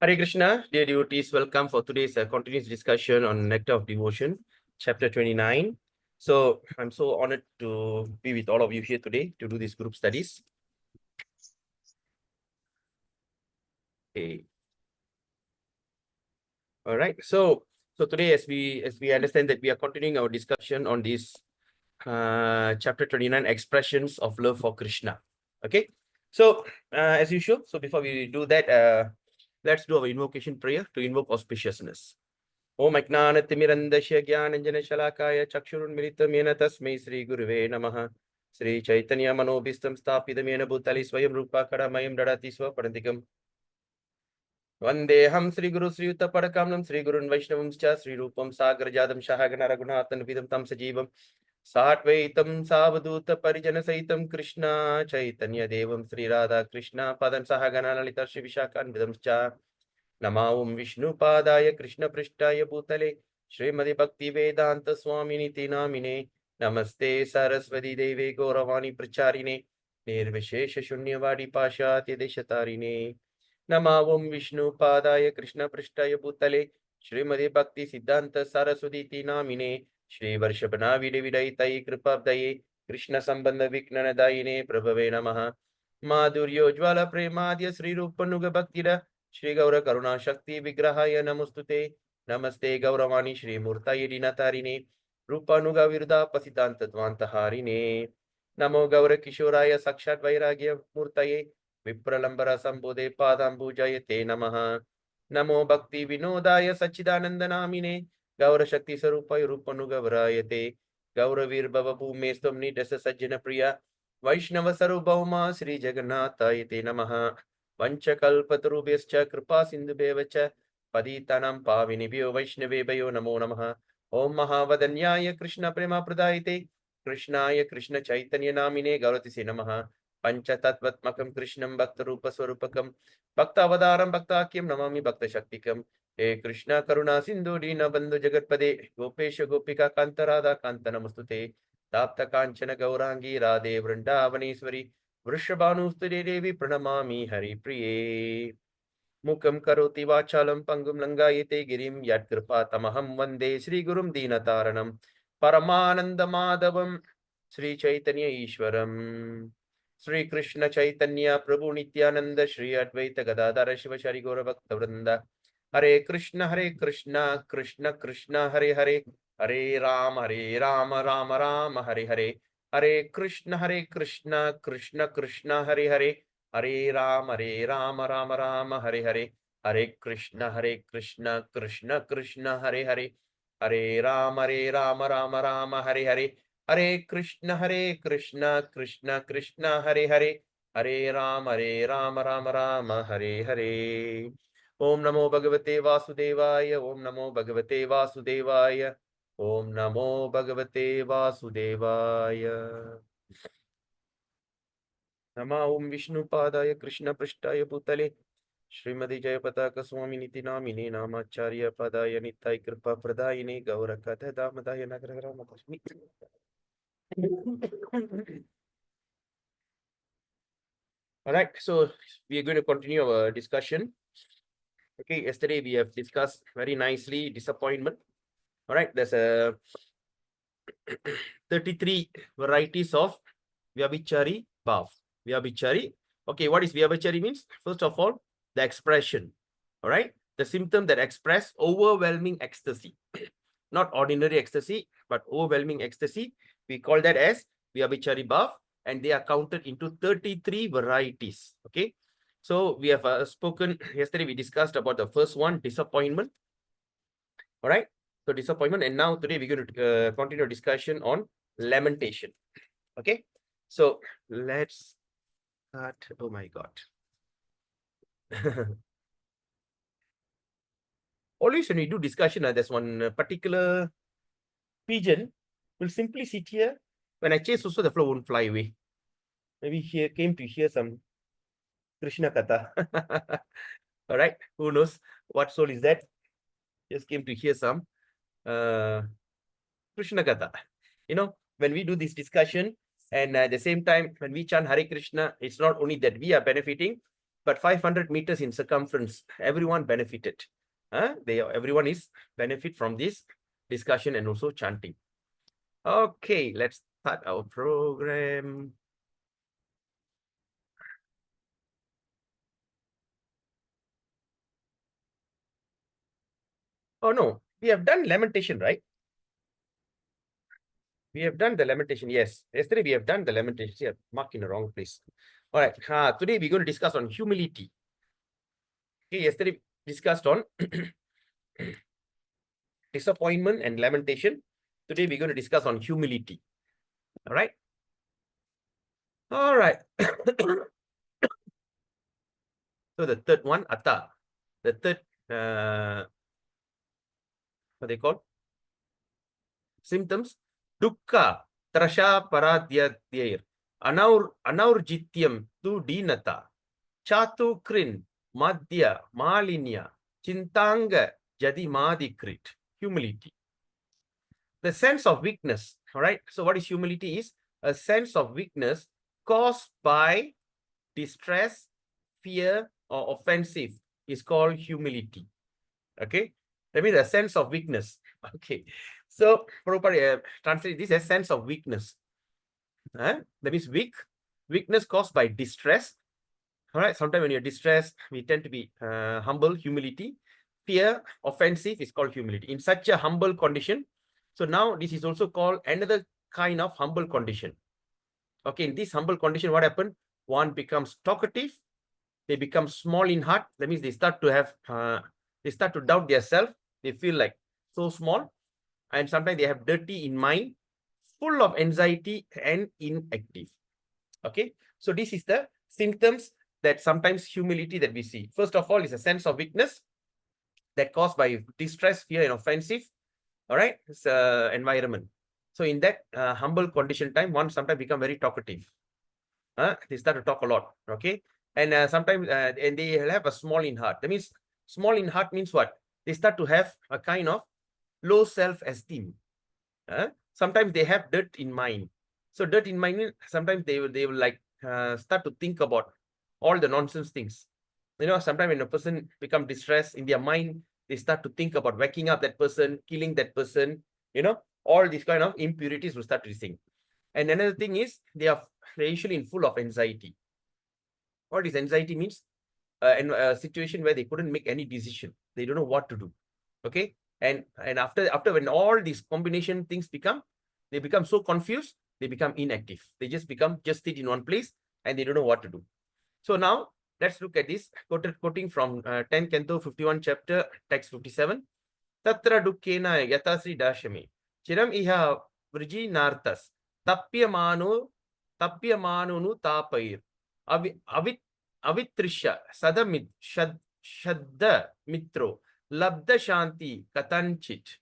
Hare Krishna, dear devotees, welcome for today's continuous discussion on Nectar of Devotion, chapter 29. So, I'm so honored to be with all of you here today to do these group studies. Okay. All right. So today, as we understand that we are continuing our discussion on this chapter 29, expressions of love for Krishna. Okay. So, as usual, so before we do that, let's do our invocation prayer to invoke auspiciousness. ओम अज्ञानतिमिरन्धस्य ज्ञानञ्जनशलाकाय चक्षुरुन्मिलितं येन तस्मै श्रीगुरुवे नमः। श्रीचैतन्यमनोभीष्टं स्थापितं येन भूतले स्वयं रूपा कडामयं ददाति स्वपदान्तिकम्। वन्देऽहं श्रीगुरु श्रीयुतपदकमलं श्रीगुरुन् वैष्णवंश्च श्रीरूपं सागरजातं सहगण रघुनाथान्वितं तं सजीवं साद्वैतं सावधूतपरिजनसहितं कृष्ण चैतन्यदेवं श्रीराधाकृष्ण पदं सहगण ललिता श्रीविशाखान्वितंश्च नमो विष्णुपादाय कृष्णपृष्ठाय भूतले श्रीमदि भक्ति वेदांत स्वामिनिति नामिने नमस्ते सरस्वती देवे गौरवाणी प्रचारिणे निर्विशेष शून्यवादी पाशात्य देशतारिणे नमो विष्णुपादाय कृष्णपृष्ठाय भूतले श्रीमदि भक्ति सिद्धांत सरस्वती नामिने श्री वर्षभनाविदे विदयितये कृपाब्दये कृष्ण संबंध विघ्नदायिने प्रभवे नमः माधुर्योज्वल प्रेमाद्य श्रीरूपनुग भक्तिरा श्री गौर करुणा शक्ति विग्रहाय नमोस्तुते नमस्ते गौरवाणी श्री मूर्ताय दीनतारिणे रूपानुग विरुदा पसितांत द्वांतहारिणे नमो गौर किशोराय साक्षात् वैराग्य मूर्तये विप्रलंबर संबोधे पादांबुजाय ते नमः नमो भक्ति विनोदाय सच्चिदानंद नामिने गौर शक्ति स्वरूपाय रूपनुग वरायते गौरवीर्भव भूमे स्तुम निदस सज्जन प्रिया वैष्णव सार्वभौमा श्री जगन्नाथाय ते नमः पंचकल्पतरुभ्यश्च कृपा सिन्धुभ्यः च पतितानां पावनेभ्यो वैष्णवेभ्यो नमो नमः। ओम महावदन्याय कृष्ण प्रेमप्रदायते कृष्णाय कृष्ण चैतन्य नामिने गौरतिसे नमः। पंचतत्त्वात्मकं कृष्णं भक्तरूपस्वरूपकं भक्तावतारं भक्ताख्यं नमामि भक्तशक्तिकं। हे कृष्ण करुणा सिन्धु दीनबन्धु जगत्पदे गोपेश गोपिका कान्त राधा कान्त नमस्तुते ताप्त कांचन गौरांगी राधे वृंदावनेश्वरी वृषभानुस्तुते देवी प्रणमामि हरिप्रिये मुखं करोति वाचालं पंगुं लंघयते गिरिं यत्कृपातमहं वन्दे श्रीगुरुं दीनतारणं परमानन्दमाधवं श्रीचैतन्य ईश्वरम् श्री कृष्ण चैतन्य प्रभु नित्यानंद श्री अद्वैत गदाधर शिव शरि गौरभक्तवृंद हरे कृष्ण कृष्ण कृष्ण हरे हरे हरे राम राम राम हरे हरे हरे कृष्ण कृष्ण कृष्ण हरे हरे हरे राम राम राम हरे हरे हरे कृष्ण कृष्ण कृष्ण हरे हरे हरे राम राम राम हरे हरे हरे कृष्ण कृष्ण कृष्ण हरे हरे हरे राम राम राम हरे हरे ओम नमो भगवते वासुदेवाय ओम नमो भगवते वासुदेवाय ओम नमो भगवते वासुदेवाय नमः ओम विष्णुपादाय कृष्णपृष्ठाय भूतले श्रीमती जयपताक स्वामिनिति नामिने नामाचार्य पदाय नित्याय कृपा प्रदायिने गौरकथ दामदाय नगरग्रामदर्शिनि All right, so we are going to continue our discussion. Okay, yesterday we have discussed very nicely disappointment. All right, there's a 33 varieties of Vyabichari Bhava. Vyabichari. Okay, what is Vyabichari means? First of all, the expression. All right, the symptom that express overwhelming ecstasy. Not ordinary ecstasy, but overwhelming ecstasy. We call that as Vyabichari Bhava, and they are counted into 33 varieties. Okay, so we have spoken yesterday, we discussed about the first one, disappointment. All right, so disappointment, and now today we're going to continue discussion on lamentation. Okay, so let's start. Oh my God. Always when we do discussion, there's one particular pigeon will simply sit here. When I chase also, the flow won't fly away. Maybe he came to hear some Krishna Katha. All right, who knows what soul is that? Just came to hear some Krishna Katha. You know, when we do this discussion, and at the same time, when we chant Hare Krishna, it's not only that we are benefiting, but 500 meters in circumference, everyone benefited. Everyone is benefit from this discussion and also chanting. Okay, let's start our program. Oh no, we have done lamentation, right? We have done the lamentation, yes. Yesterday we have done the lamentation. See, I marked in the wrong place. All right, today we're going to discuss on humility. Okay, yesterday discussed on disappointment and lamentation. Today we're going to discuss on humility. All right. All right. So the third one, atta. The third, what they call? Symptoms. Dukkha, trasha paradyadyair. Anaurjityam tu dinata. Chatu krin, madhya, malinya, chintanga, jadi madikrit. Humility. The sense of weakness. All right. So what is humility? Is a sense of weakness caused by distress, fear, or offensive is called humility. Okay. That means a sense of weakness. Okay. So Prabhupada translate this as sense of weakness. That means weakness caused by distress. All right. Sometimes when you're distressed, we tend to be humble, humility. Fear, offensive is called humility. In such a humble condition. So now this is also called another kind of humble condition. Okay. In this humble condition, what happened? One becomes talkative. They become small in heart. That means they start to have, they start to doubt their self. They feel like so small. And sometimes they have dirty in mind, full of anxiety and inactive. Okay. So this is the symptoms that sometimes humility that we see. First of all is a sense of weakness that caused by distress, fear, and offensive. All right. It's environment. So in that humble condition time, one sometimes become very talkative. They start to talk a lot. Okay. And sometimes and they have a small in heart. That means small in heart means what? They start to have a kind of low self-esteem. Sometimes they have dirt in mind. So dirt in mind, sometimes they will like start to think about all the nonsense things. You know, sometimes when a person become distressed in their mind, they start to think about whacking up that person, killing that person. You know, all these kind of impurities will start rising. And another thing is they're usually in full of anxiety. What is anxiety means? In a situation where they couldn't make any decision. They don't know what to do. Okay. And after when all these combination things they become so confused, they become inactive. They just sit in one place and they don't know what to do. So now let's look at this quoting from 10 Canto 51 chapter text 57. Tatra dukkena yatasri dashame chiram iha vriji nartas tapyamanu tapair avitrisha sadamid shadda mitro labda shanti katanchit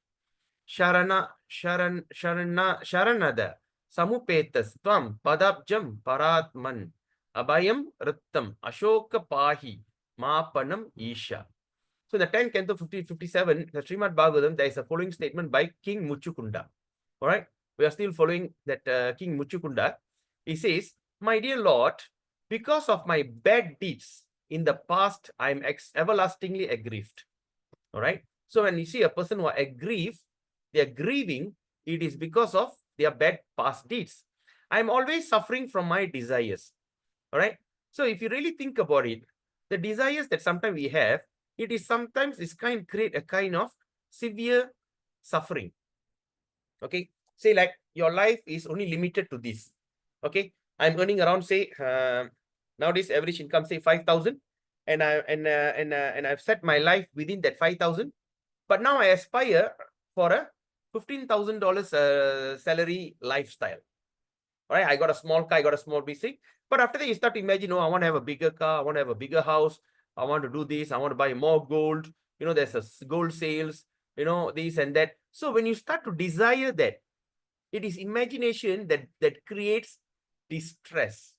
sharanada samupetas tvam padabjam paratman abhayam rittam ashoka pahi mapanam isha. So in the 10th Canto 57, the Srimad Bhagavatam, there is a following statement by King Muchukunda. All right. We are still following that King Muchukunda. He says, my dear Lord, because of my bad deeds in the past, I am everlastingly aggrieved. All right. So when you see a person who are aggrieved, they are grieving, it is because of their bad past deeds. I am always suffering from my desires. All right. So if you really think about it, the desires that sometimes we have, it is sometimes create a kind of severe suffering. Okay. Say like your life is only limited to this. Okay. I'm earning around, say, nowadays average income, say 5,000. And I've set my life within that 5,000. But now I aspire for a $15,000 salary lifestyle. All right. I got a small car, I got a small basic. But after that, you start to imagine, oh, I want to have a bigger car, I want to have a bigger house, I want to do this, I want to buy more gold. You know, there's a gold sales, you know, this and that. So when you start to desire that, it is imagination that creates distress.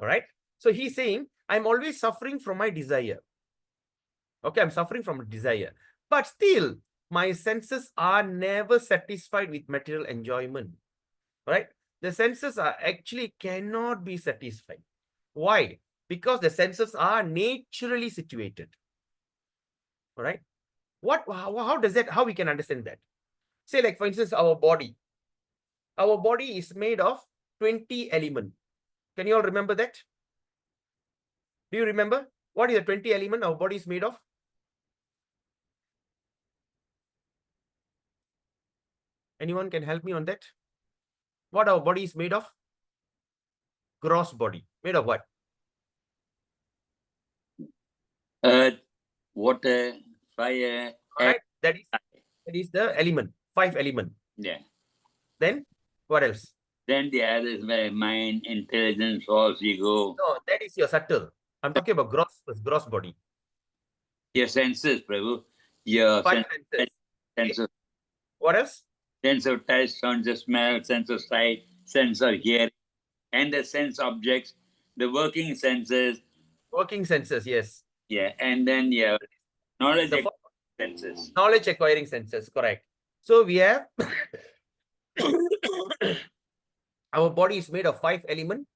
All right. So he's saying, I'm always suffering from my desire. Okay, I'm suffering from a desire. But still, my senses are never satisfied with material enjoyment. All right. The senses are actually cannot be satisfied. Why? Because the senses are naturally situated. All right. How does that, how we can understand that? Say, like, for instance, our body. Our body is made of 20 elements. Can you all remember that? Do you remember? What is the 20 element our body is made of? Anyone can help me on that? What our body is made of? Gross body. Made of what? Earth, water, fire, All right. That is the element. 5 element. Yeah. Then what else? Then the others were mind, intelligence, false ego. No, that is your subtle. I'm talking about gross body. Your senses, Prabhu. Your 5 sense senses. of What else? sense of touch, sense of smell, sense of sight, sense of hearing, and the sense objects, the working senses. Working senses, yes. Yeah, and then your knowledge senses. Knowledge acquiring senses, correct. So we have our body is made of 5 elements,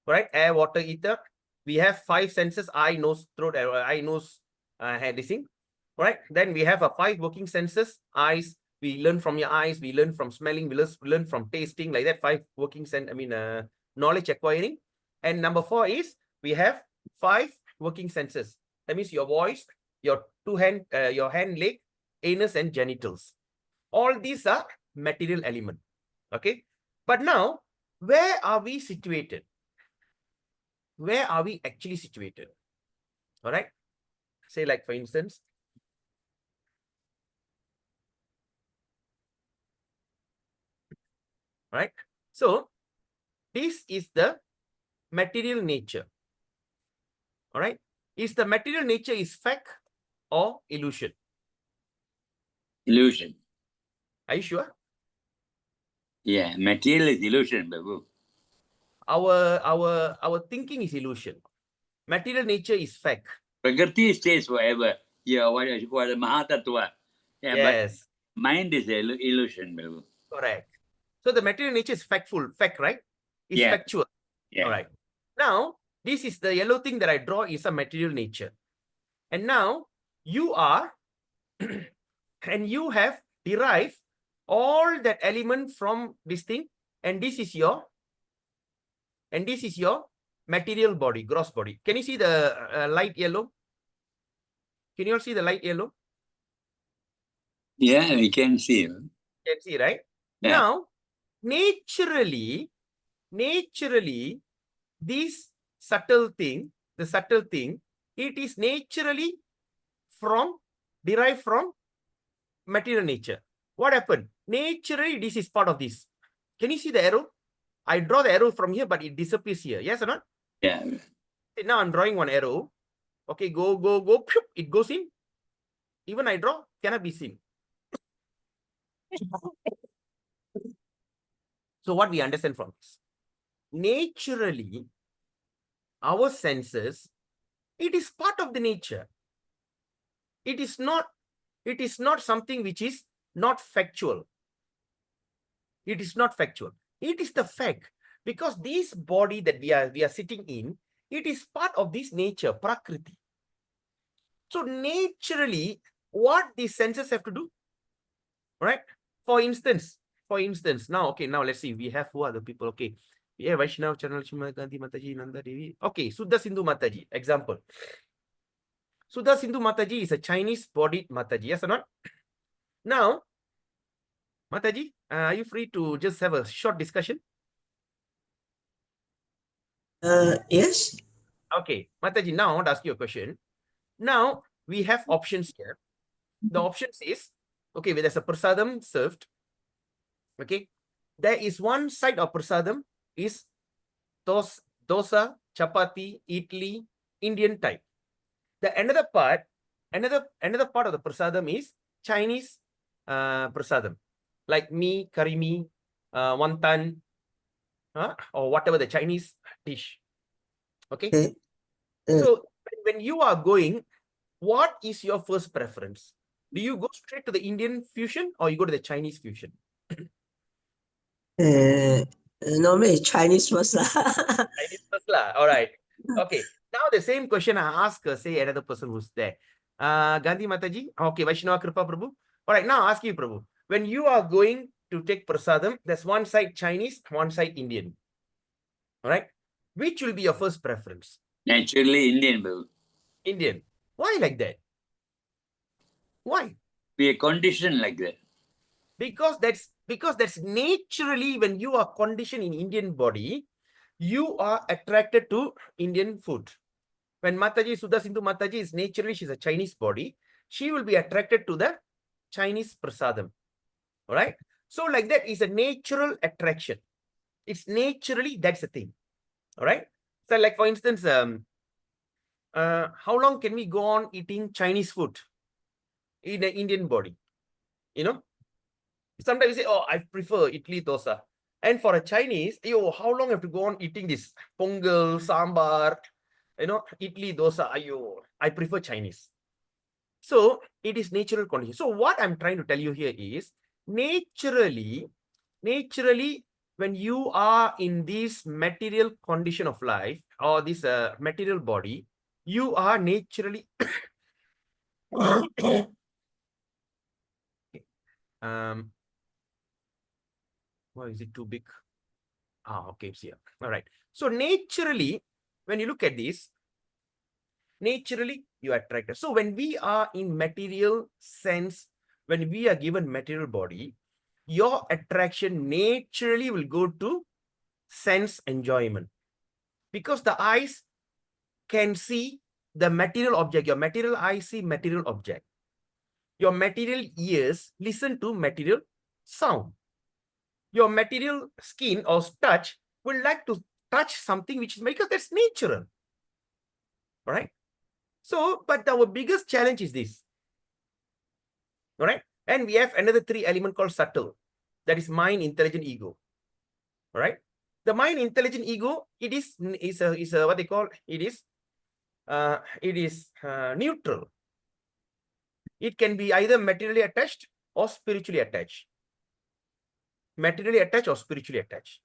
right? Air, water, ether. We have 5 senses: eye, nose, throat, eye, nose, hair, this thing, right? Then we have a 5 working senses: eyes. We learn from your eyes. We learn from smelling. We learn from tasting, like that. 5 working knowledge acquiring. And number 4 is we have 5 working senses. That means your voice, your hand, leg, anus, and genitals. All these are material element. Okay. But now, where are we situated? Where are we actually situated? All right. Say, like, for instance, right? So this is the material nature. All right. Is the material nature is fact or illusion? Illusion. Are you sure? Yeah, material is illusion, Babu. Our thinking is illusion. Material nature is fact. Prakriti stays forever. Yeah, what you call the Mahatattva. Yeah, yes. But mind is illusion, Babu. Correct. So the material nature is fact, right? It's factual. Yeah. All right. Now, this is the yellow thing that I draw is a material nature. And now you are, and you have derived all that element from this thing. And this is your material body, gross body. Can you see the light yellow? Can you all see the light yellow? Yeah, we can see. You can see, right? Yeah. Now, naturally, this subtle thing, it is naturally derived from material nature. What happened? Naturally, this is part of this. Can you see the arrow? I draw the arrow from here, but it disappears here. Yes or not? Yeah. Now I'm drawing one arrow. Okay, go. It goes in. Even I draw, cannot be seen. So what we understand from this? Naturally, our senses, it is part of the nature. It is not something which is not factual. It is not factual. It is the fact, because this body that we are sitting in, it is part of this nature, prakriti. So naturally, what these senses have to do, right? For instance, now let's see. We have who are the people? Okay, we have Vaishnav, Chanalakshmi Gandhi Mataji, Nanda Devi. Okay, Suddha Sindhu Mataji. Example. Suddha Sindhu Mataji is a Chinese-bodied Mataji. Yes or not? Now, Mataji, are you free to just have a short discussion? Yes. Okay, Mataji, now I want to ask you a question. Now, we have options here. The options is, okay, there's a prasadam served. Okay, there is one side of prasadam is dosa, chapati, idli, Indian type. The another part of the prasadam is Chinese prasadam, like curry mee, wonton, or whatever the Chinese dish. Okay. So when you are going, what is your first preference? Do you go straight to the Indian fusion or you go to the Chinese fusion? Normally Chinese first. Chinese first lah. All right. Okay. Now the same question I ask, say, another person who's there. Gandhi Mataji. Okay, Vaishnava Kripa Prabhu. All right, now ask you, Prabhu. When you are going to take prasadam, there's one side Chinese, one side Indian. All right. Which will be your first preference? Naturally, Indian will. Indian. Why like that? Why? We are conditioned like that. Because that's naturally when you are conditioned in Indian body, you are attracted to Indian food. When Mataji, Sudha Sindhu Mataji is naturally, she's a Chinese body, she will be attracted to the Chinese prasadam. All right. So like that is a natural attraction. It's naturally, that's the thing. All right. So like for instance, how long can we go on eating Chinese food in an Indian body? You know, sometimes you say, oh, I prefer idli dosa. And for a Chinese, how long have to go on eating this pongal, sambar, idli dosa? I prefer Chinese. So it is natural condition. So what I'm trying to tell you here is naturally, when you are in this material condition of life or this material body, you are naturally why is it too big? Okay, it's here. All right. So naturally, when you look at this, naturally you are attracted. So when we are in material sense, when we are given material body, your attraction naturally will go to sense enjoyment, because the eyes can see the material object. Your material eyes see material object. Your material ears listen to material sound. Your material skin or touch will like to touch something which is, because that's natural. All right. So, but our biggest challenge is this. All right. And we have another 3 element called subtle. That is mind, intelligent, ego. All right. The mind, intelligent, ego, it is what they call, it is neutral. It can be either materially attached or spiritually attached. Materially attached or spiritually attached.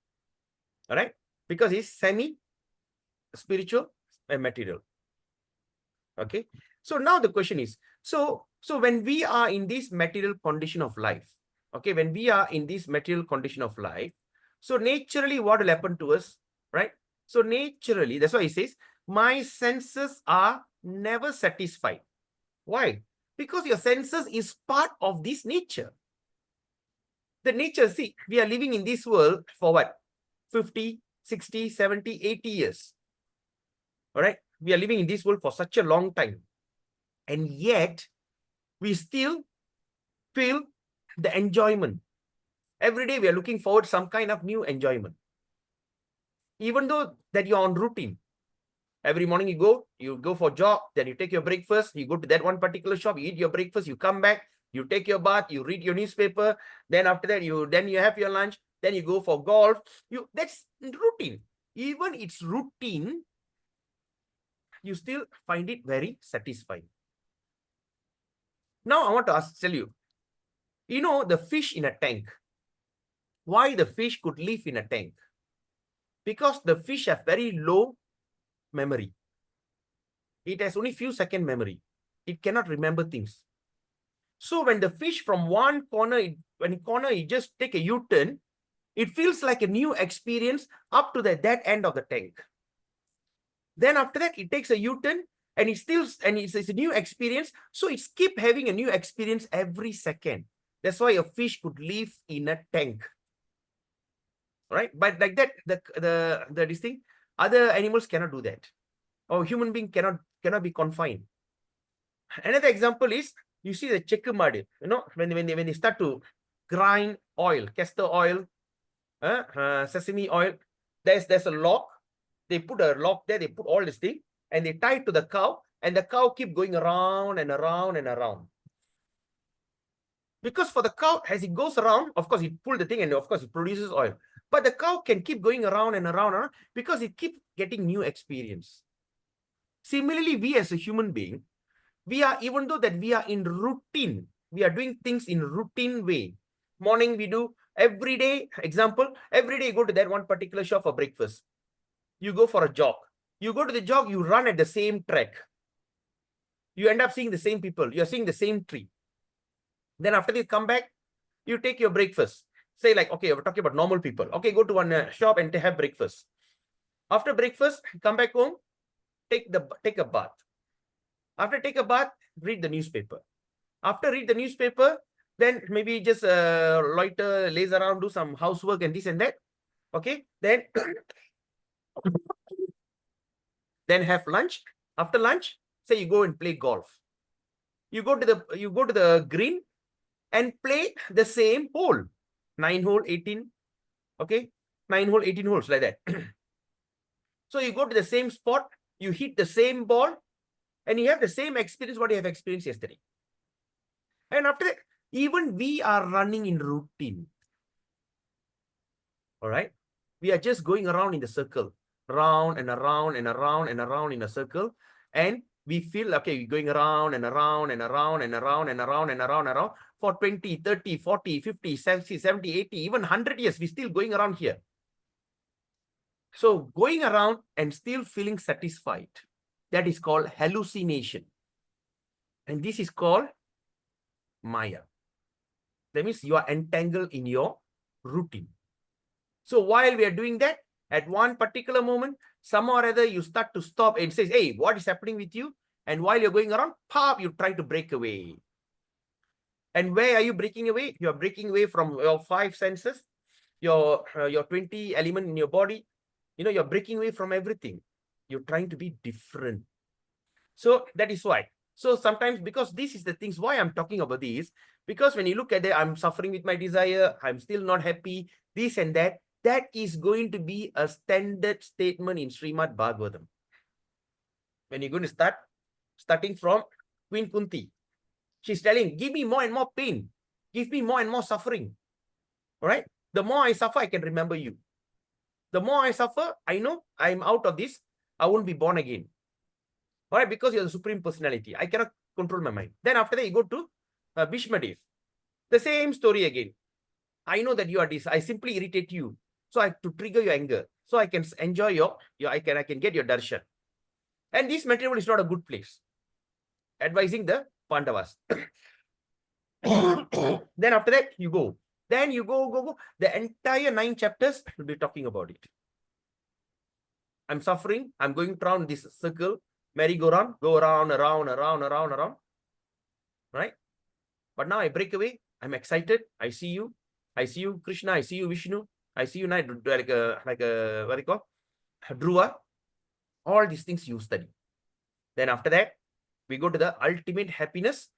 All right. Because it's semi-spiritual and material. Okay. So now the question is, so when we are in this material condition of life, okay, when we are in this material condition of life, so naturally what will happen to us, right? So naturally, that's why he says, my senses are never satisfied. Why? Because your senses is part of this nature. The nature, see, we are living in this world for what? 50, 60, 70, 80 years. All right. We are living in this world for such a long time. And yet, we still feel the enjoyment. Every day, we are looking forward to some kind of new enjoyment. Even though that you're on routine. Every morning you go for job, then you take your breakfast, you go to that one particular shop, you eat your breakfast, you come back, you take your bath, you read your newspaper, then after that, you have your lunch, then you go for golf. That's routine. Even it's routine, you still find it very satisfying. Now I want to tell you, the fish in a tank. Why the fish could live in a tank? Because the fish have very low memory. It has only few second memory. It cannot remember things. So when the fish from one corner, it just take a U-turn, it feels like a new experience up to that end of the tank. Then after that, it takes a U-turn and it's a new experience. So it's keep having a new experience every second. That's why a fish could live in a tank. Right? But like that, this thing, other animals cannot do that. Or human being cannot be confined. Another example is, you see the chekkumadu, when they start to grind oil, castor oil, sesame oil, there's a lock. They put a lock there, they put all this thing, and they tie it to the cow, and the cow keep going around and around and around. Because for the cow, as it goes around, of course, it pulls the thing and of course it produces oil. But the cow can keep going around and around because it keeps getting new experience. Similarly, we as a human being, even though that we are in routine, we are doing things in routine way. Morning we do, every day, example, every day you go to that one particular shop for breakfast. You go for a jog. You go to the jog, you run at the same track. You end up seeing the same people. You're seeing the same tree. Then after you come back, you take your breakfast. Say like, okay, we're talking about normal people. Okay, go to one shop and have breakfast. After breakfast, come back home, take a bath. After take a bath, read the newspaper. After read the newspaper, then maybe just loiter, laze around, do some housework and this and that. Okay, then then have lunch. After lunch, say you go and play golf. You go to the green and play the same hole. 9 hole, 18. Okay, 9 hole, 18 holes like that. So you go to the same spot, you hit the same ball, and you have the same experience what you have experienced yesterday. And after that, even we are running in routine. All right. We are just going around in the circle, round and around and around and around in a circle. And we feel, okay, we're going around and around and around and around and around and around and around for 20, 30, 40, 50, 60, 70, 80, even 100 years. We're still going around here. So going around and still feeling satisfied, that is called hallucination. And this is called Maya. That means you are entangled in your routine. So while we are doing that, at one particular moment, somehow or other, you start to stop and says, hey, what is happening with you? And while you're going around, pop, you try to break away. And where are you breaking away? You are breaking away from your 5 senses, your 20 element in your body. You know, you're breaking away from everything. You're trying to be different. So that is why. So sometimes, because this is the things why I'm talking about this, because when you look at it, I'm suffering with my desire, I'm still not happy, this and that, that is going to be a standard statement in Srimad Bhagavatam. When you're going to starting from Queen Kunti, she's telling, give me more and more pain, give me more and more suffering. All right? The more I suffer, I can remember you. The more I suffer, I know I'm out of this, I won't be born again. All right, because you're the supreme personality. I cannot control my mind. Then after that, you go to Bhishmadev. The same story again. I know that you are this. I simply irritate you. So I have to trigger your anger. So I can enjoy your I can get your darshan. And this material is not a good place. Advising the Pandavas. Then after that, you go. Then you go. The entire 9 chapters will be talking about it. I'm suffering. I'm going around this circle. Merry-go-round, go around. Right? But now I break away. I'm excited. I see you, Krishna. I see you, Vishnu. I see you, like a what do you call? Dhruva. All these things you study. Then after that, we go to the ultimate happiness.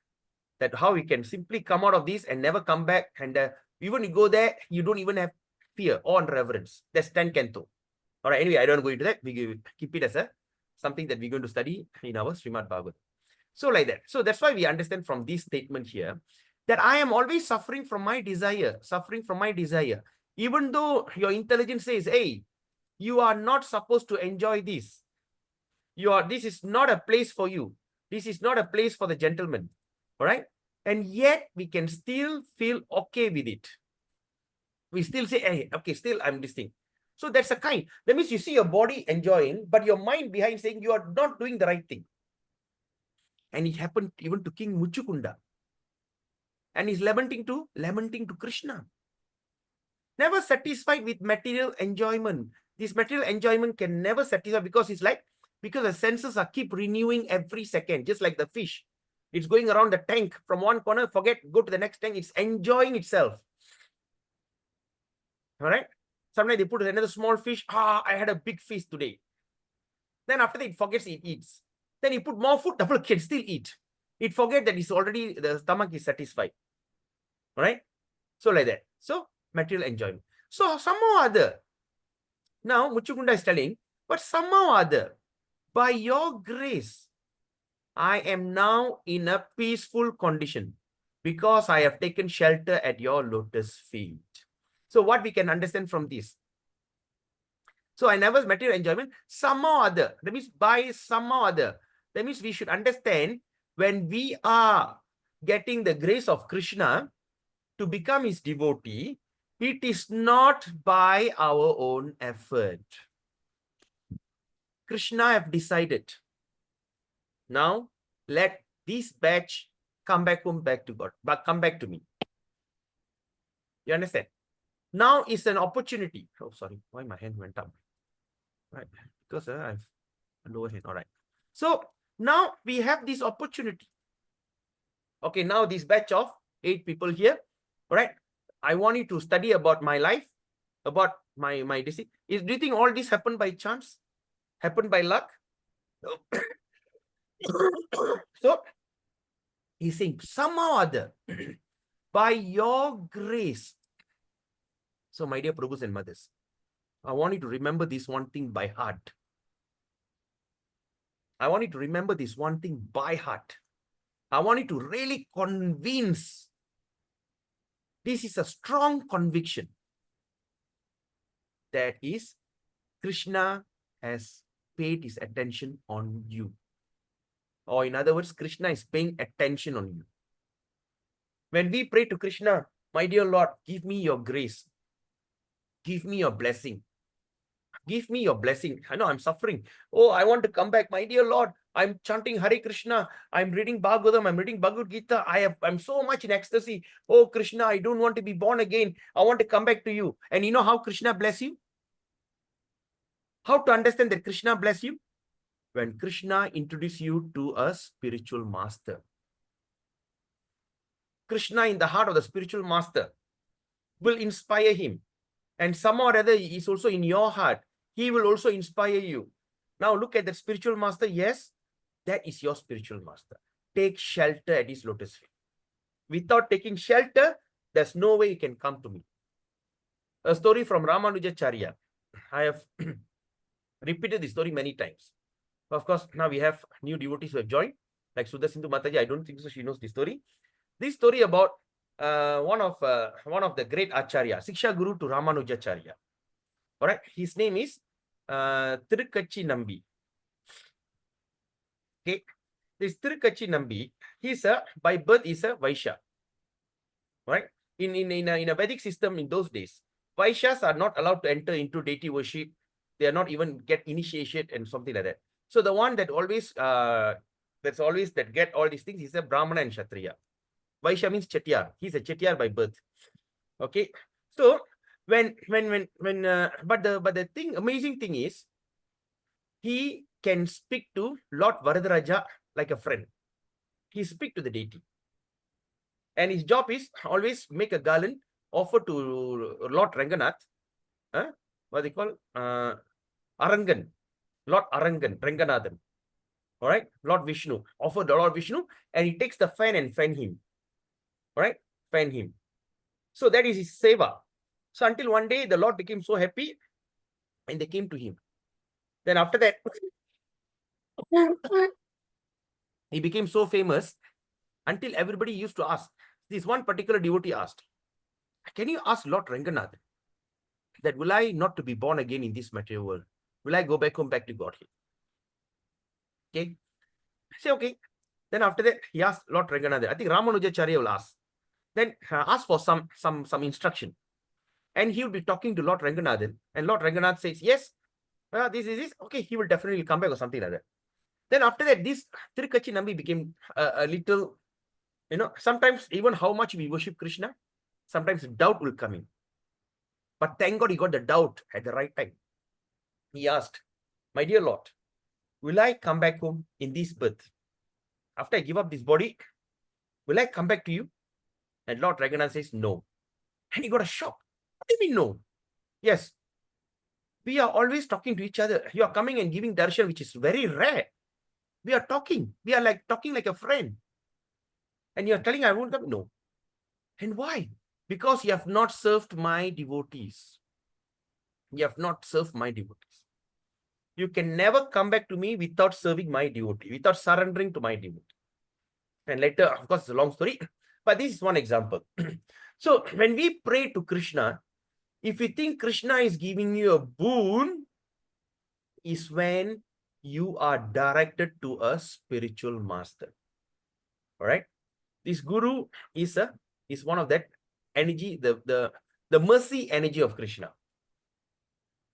That how we can simply come out of this and never come back. And even you go there, you don't even have fear or reverence. That's 10 canto. All right. Anyway, I don't go into that. We keep it as something that we're going to study in our Srimad Bhagavatam. So like that. So that's why we understand from this statement here that I am always suffering from my desire, Even though your intelligence says, hey, you are not supposed to enjoy this. This is not a place for you. This is not a place for the gentleman. All right. And yet we can still feel okay with it. We still say, hey, okay, still I'm this thing. So that's a kind. That means you see your body enjoying, but your mind behind saying you are not doing the right thing. And it happened even to King Muchukunda. And he's lamenting to Krishna. Never satisfied with material enjoyment. This material enjoyment can never satisfy because it's like, because the senses are keep renewing every second, just like the fish. It's going around the tank from one corner, go to the next tank. It's enjoying itself. All right. Sometimes they put another small fish. I had a big fish today. Then after that, it forgets it eats. Then you put more food, the food can still eat. It forget that it's already, the stomach is satisfied. All right. So like that. So material enjoyment. So somehow or other, now Muchukunda is telling, but somehow or other, by your grace, I am now in a peaceful condition because I have taken shelter at your lotus feet. So what we can understand from this? So I never material enjoyment, somehow or other. That means by somehow or other. That means we should understand when we are getting the grace of Krishna to become his devotee, it is not by our own effort. Krishna have decided, now let this batch come back home, back to God, but come back to me. You understand? Now is an opportunity. Oh, sorry, why my hand went up? Right, because I've lower hand. All right. So now we have this opportunity. Okay, now this batch of 8 people here. All right. I want you to study about my life, about my disease. Do you think all this happened by chance? Happened by luck? So he's saying somehow or other, by your grace. So my dear Prabhus and mothers, I want you to remember this one thing by heart. I want you to remember this one thing by heart. I want you to really convince. This is a strong conviction. That is, Krishna has paid his attention on you. Or in other words, Krishna is paying attention on you. When we pray to Krishna, my dear Lord, give me your grace. Give me your blessing. Give me your blessing. I know I'm suffering. Oh, I want to come back. My dear Lord, I'm chanting Hare Krishna. I'm reading Bhagavatam. I'm reading Bhagavad Gita. I'm so much in ecstasy. Oh, Krishna, I don't want to be born again. I want to come back to you. And you know how Krishna bless you? How to understand that Krishna bless you? When Krishna introduce you to a spiritual master. Krishna in the heart of the spiritual master will inspire him. And somehow or other is also in your heart. He will also inspire you. Now look at the spiritual master. Yes, that is your spiritual master. Take shelter at his lotus feet. Without taking shelter, there's no way you can come to me. A story from Ramanujacharya. I have repeated this story many times. Of course, now we have new devotees who have joined, like Sudha Sindhu Mataji. I don't think so she knows this story. This story about one of the great Acharya, Siksha Guru to Ramanujacharya. All right, his name is Tirukkachi Nambi. Okay, this Tirukkachi Nambi, by birth is a Vaishya. Right? In a Vedic system in those days, Vaishyas are not allowed to enter into deity worship. They are not even get initiated and something like that. So the one that always that get all these things is a Brahmana and Kshatriya. Vaishya means Chettiar. He's a Chettiar by birth. Okay. So but the amazing thing is, he can speak to Lord Varadaraja like a friend. He speak to the deity. And his job is always make a garland, offer to Lord Ranganath. What they call? Arangan. Lord Arangan, Ranganathan. All right. Lord Vishnu. Offer the Lord Vishnu, and he takes the fan and fan him. All right. Fan him. So that is his seva. So until one day, the Lord became so happy and they came to him. Then after that, he became so famous until everybody used to ask. This one particular devotee asked, can you ask Lord Ranganath that will I not to be born again in this material world? Will I go back home, back to Godhead? Okay. I say, okay. Then after that, he asked Lord Ranganath. I think Ramanujacharya will ask. Then ask for some instruction. And he will be talking to Lord Ranganathan. And Lord Ranganath says, yes, this is this. Okay, he will definitely come back or something like that. Then after that, this Tirukkachi Nambi became a little, sometimes even how much we worship Krishna, sometimes doubt will come in. But thank God he got the doubt at the right time. He asked, my dear Lord, will I come back home in this birth? After I give up this body, will I come back to you? And Lord Ranganath says, no. And he got a shock. What do you mean no? Yes. We are always talking to each other. You are coming and giving darshan, which is very rare. We are talking. We are like talking like a friend. And you are telling I won't come? No. And why? Because you have not served my devotees. You have not served my devotees. You can never come back to me without serving my devotee, without surrendering to my devotee. And later, of course, it's a long story, but this is one example. So when we pray to Krishna, if you think Krishna is giving you a boon, is when you are directed to a spiritual master. All right. This guru is one of that energy, the mercy energy of Krishna.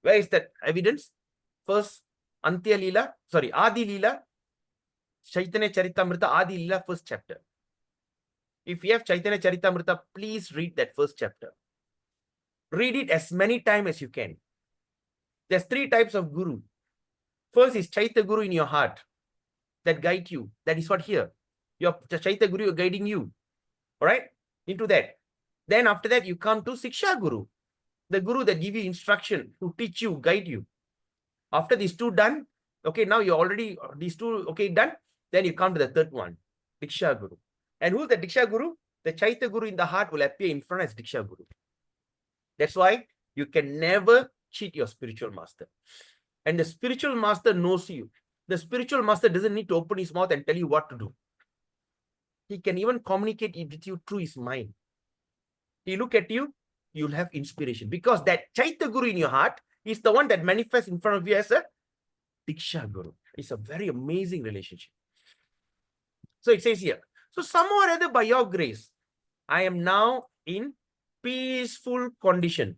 Where is that evidence? First, Antya Leela, sorry, Adi Leela, Chaitanya Charitamrita, Adi Leela, first chapter. If you have Chaitanya Charitamrita, please read that first chapter. Read it as many times as you can. There's 3 types of guru. First is Chaitya Guru in your heart that guide you. That is what here. Your Chaitya Guru is guiding you. All right? Into that. Then after that, you come to Siksha Guru. The Guru that give you instruction, to teach you, guide you. After these 2 done, okay, now you're already, these 2, okay, done. Then you come to the 3rd one, Diksha Guru. And who's the Diksha Guru? The Chaitya Guru in the heart will appear in front as Diksha Guru. That's why you can never cheat your spiritual master. And the spiritual master knows you. The spiritual master doesn't need to open his mouth and tell you what to do. He can even communicate with you through his mind. He look at you, you'll have inspiration. Because that Chaitya Guru in your heart is the one that manifests in front of you as a Diksha Guru. It's a very amazing relationship. So it says here, so somehow or other by your grace, I am now in peaceful condition.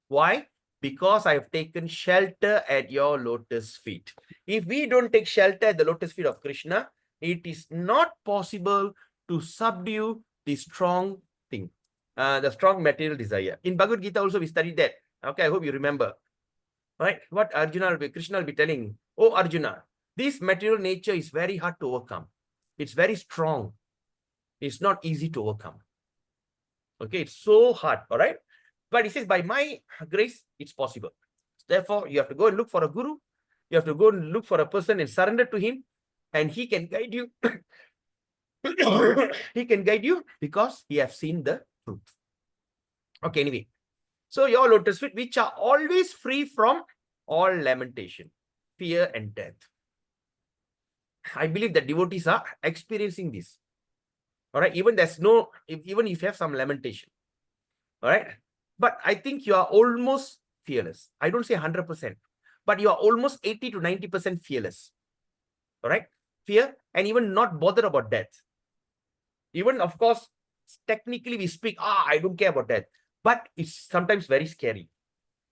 Why? Because I have taken shelter at your lotus feet. If we don't take shelter at the lotus feet of Krishna, it is not possible to subdue the strong thing, the strong material desire. In Bhagavad Gita also we studied that. Okay, I hope you remember. Right? What Krishna will be telling, oh Arjuna, this material nature is very hard to overcome. It's very strong. It's not easy to overcome. Okay, it's so hard, all right? But he says, by my grace, it's possible. Therefore, you have to go and look for a guru. You have to go and look for a person and surrender to him. And he can guide you. He can guide you because he has seen the truth. Okay, anyway. So your lotus feet, which are always free from all lamentation, fear and death. I believe that devotees are experiencing this. All right, even there's no, even if you have some lamentation. All right. But I think you are almost fearless. I don't say 100%, but you are almost 80 to 90% fearless. All right. Fear and even not bothered about death. Even, of course, technically we speak, I don't care about death, but it's sometimes very scary.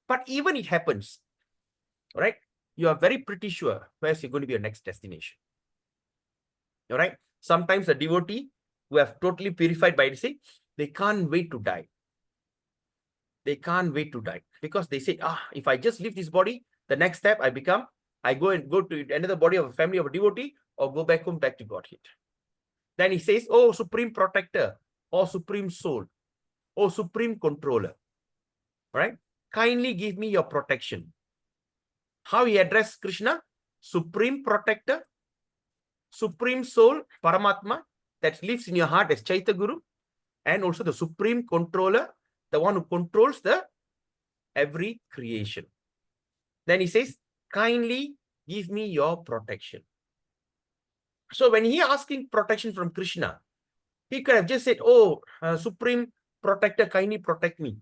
But even it happens, all right, you are very pretty sure where's going to be your next destination. All right. Sometimes a devotee who have totally purified by sin, they can't wait to die. They can't wait to die because they say, if I just leave this body, the next step I go to another body of a family of a devotee or go back home, back to Godhead. Then he says, oh, Supreme Protector, or Supreme Soul, or Supreme Controller, right? Kindly give me your protection. How he addressed Krishna? Supreme Protector, Supreme Soul, Paramatma, that lives in your heart as Chaitya Guru, and also the Supreme Controller, the one who controls the every creation. Then he says, kindly give me your protection. So when he asking protection from Krishna, he could have just said, oh, Supreme Protector, kindly protect me.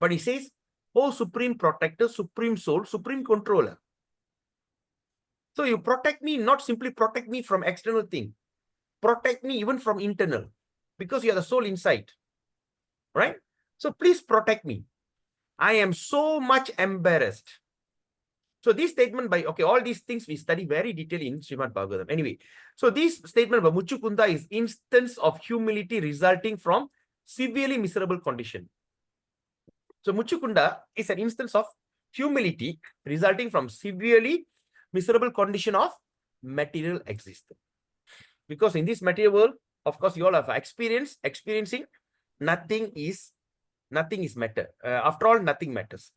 But he says, oh, Supreme Protector, Supreme Soul, Supreme Controller. So you protect me, not simply protect me from external thing. Protect me even from internal, because you are the soul inside. Right? So please protect me. I am so much embarrassed. So this statement by, okay, all these things we study very detailedly in Srimad Bhagavatam. Anyway, so this statement by Muchukunda is instance of humility resulting from severely miserable condition. So Muchukunda is an instance of humility resulting from severely miserable condition of material existence. Because in this material world, of course, you all have experiencing nothing is matter. After all, nothing matters.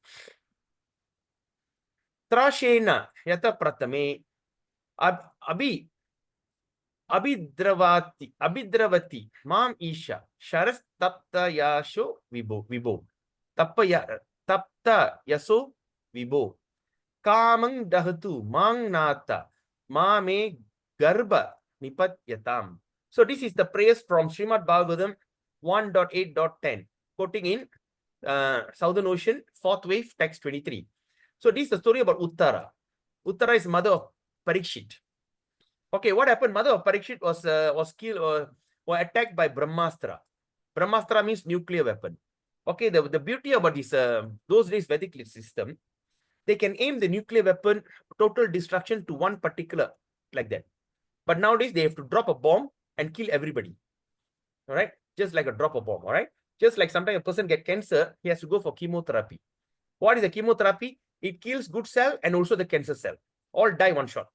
Trashena yata pratame abhidravati mam isha sharas tapta yasho vibo tapta yaso vibo kamang dahatu mang nata mame garba nipatyatam. So this is the praise from Srimad Bhagavatam 1.8.10, quoting in Southern Ocean, 4th wave, text 23. So this is the story about Uttara. Uttara is mother of Parikshit. Okay, what happened? Mother of Parikshit was killed or attacked by Brahmastra. Brahmastra means nuclear weapon. Okay, the beauty about this those days Vedic system, they can aim the nuclear weapon, total destruction to one particular, like that. But nowadays, they have to drop a bomb and kill everybody. All right? Just like a drop of bomb. All right? Just like sometimes a person get cancer, he has to go for chemotherapy. What is the chemotherapy? It kills good cell and also the cancer cell. All die one shot.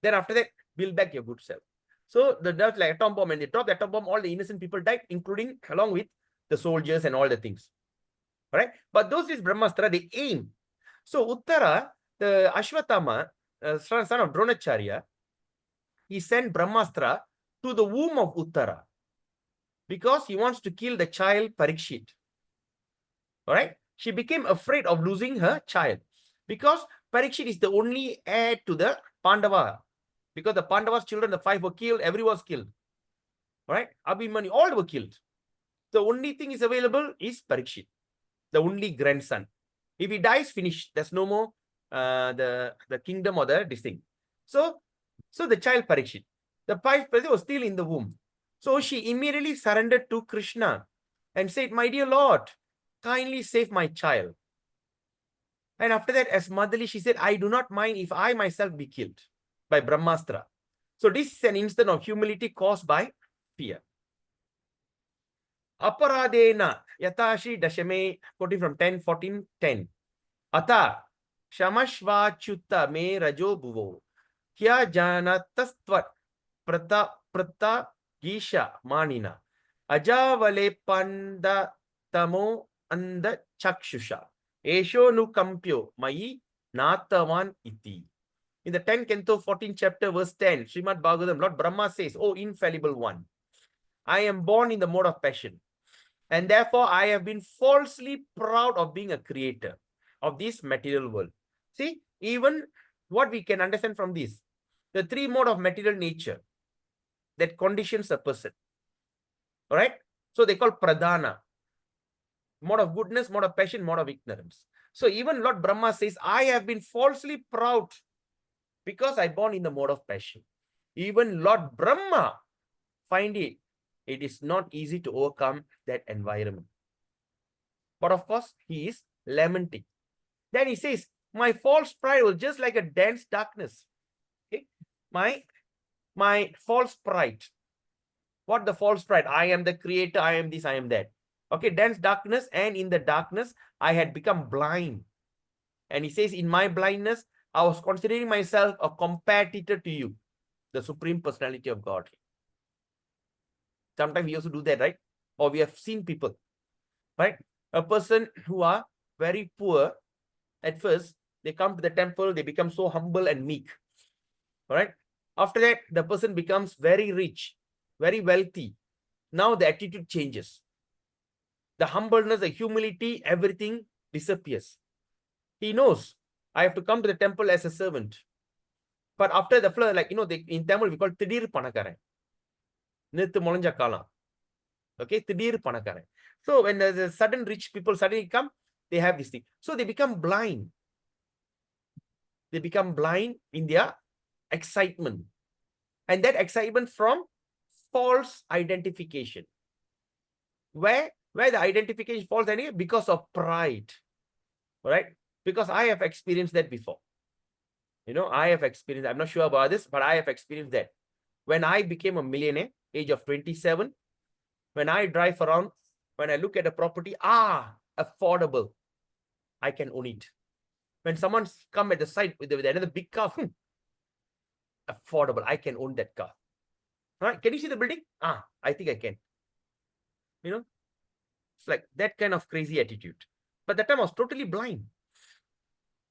Then after that, build back your good cell. So that's like atom bomb, and they drop the atom bomb, all the innocent people died, including along with the soldiers and all the things. All right? But those is Brahmastra, they aim. So Uttara, the Ashwatthama, son of Dronacharya, he sent Brahmastra to the womb of Uttara because he wants to kill the child Parikshit. All right? She became afraid of losing her child because Parikshit is the only heir to the Pandava. Because the Pandavas' children, the 5 were killed, everyone was killed. All right? Abhimanyu, all were killed. The only thing is available is Parikshit, the only grandson. If he dies, finish. There's no more the kingdom or this thing. So the child Parikshit, the Parikshit was still in the womb. So she immediately surrendered to Krishna and said, "My dear Lord, kindly save my child." And after that, as motherly, she said, "I do not mind if I myself be killed by Brahmastra." So this is an instant of humility caused by fear. Aparadena yatashi dashame, quoting from 10, 14, 10. Ata shamashvachutta me rajo bhuvo kya janatastvat prata gisha manina ajavale panda tamo anda chakshusha esho nu kampyo mai natavan iti. In the 10th canto, 14th chapter, verse 10, Srimad Bhagavatam, Lord Brahma says, "O infallible one, I am born in the mode of passion, and therefore I have been falsely proud of being a creator of this material world." See, even what we can understand from this, the 3 mode of material nature that conditions a person. All right? So they call pradhana. Mode of goodness, mode of passion, mode of ignorance. So even Lord Brahma says, "I have been falsely proud because I born in the mode of passion." Even Lord Brahma find it is not easy to overcome that environment. But of course, he is lamenting. Then he says, "My false pride was just like a dense darkness." Okay? My false pride. What the false pride? I am the creator, I am this, I am that. Okay, dense darkness, and in the darkness, I had become blind. And he says, in my blindness, I was considering myself a competitor to you, the Supreme Personality of God. Sometimes we also do that, right? Or we have seen people, right? A person who are very poor, at first, they come to the temple, they become so humble and meek. All right? After that, the person becomes very rich, very wealthy. Now the attitude changes. The humbleness, the humility, everything disappears. He knows, I have to come to the temple as a servant. But after the flood, like, in Tamil, we call Tidir Panakaran. Nithu Molanja Kala. Okay, Tidir Panakaran. So when the sudden rich people suddenly come, they have this thing. So they become blind. They become blind in their excitement. And that excitement from false identification. Where the identification falls anyway? Because of pride. All right? Because I have experienced that before. I have experienced, I'm not sure about this, but I have experienced that. When I became a millionaire, age of 27, when I drive around, when I look at a property, affordable, I can own it. When someone's come at the side with another big car, affordable, I can own that car. All right? Can you see the building? I think I can. It's like that kind of crazy attitude. But that time I was totally blind.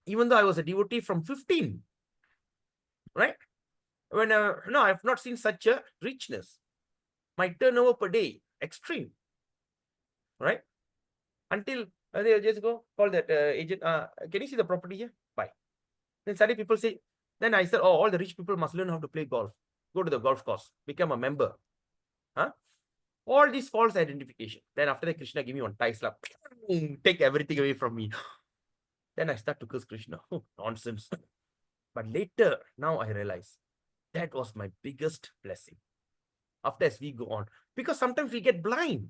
Even though I was a devotee from 15. Right? When no, I've not seen such a richness. My turnover per day, extreme. Right? Until they just go call that agent. Can you see the property here? Bye. Then suddenly people say, then I said, all the rich people must learn how to play golf. Go to the golf course. Become a member. All these false identification. Then after that, Krishna give me one tie slap. Take everything away from me. Then I start to curse Krishna. Nonsense. But later, now I realize that was my biggest blessing. After as we go on. Because sometimes we get blind.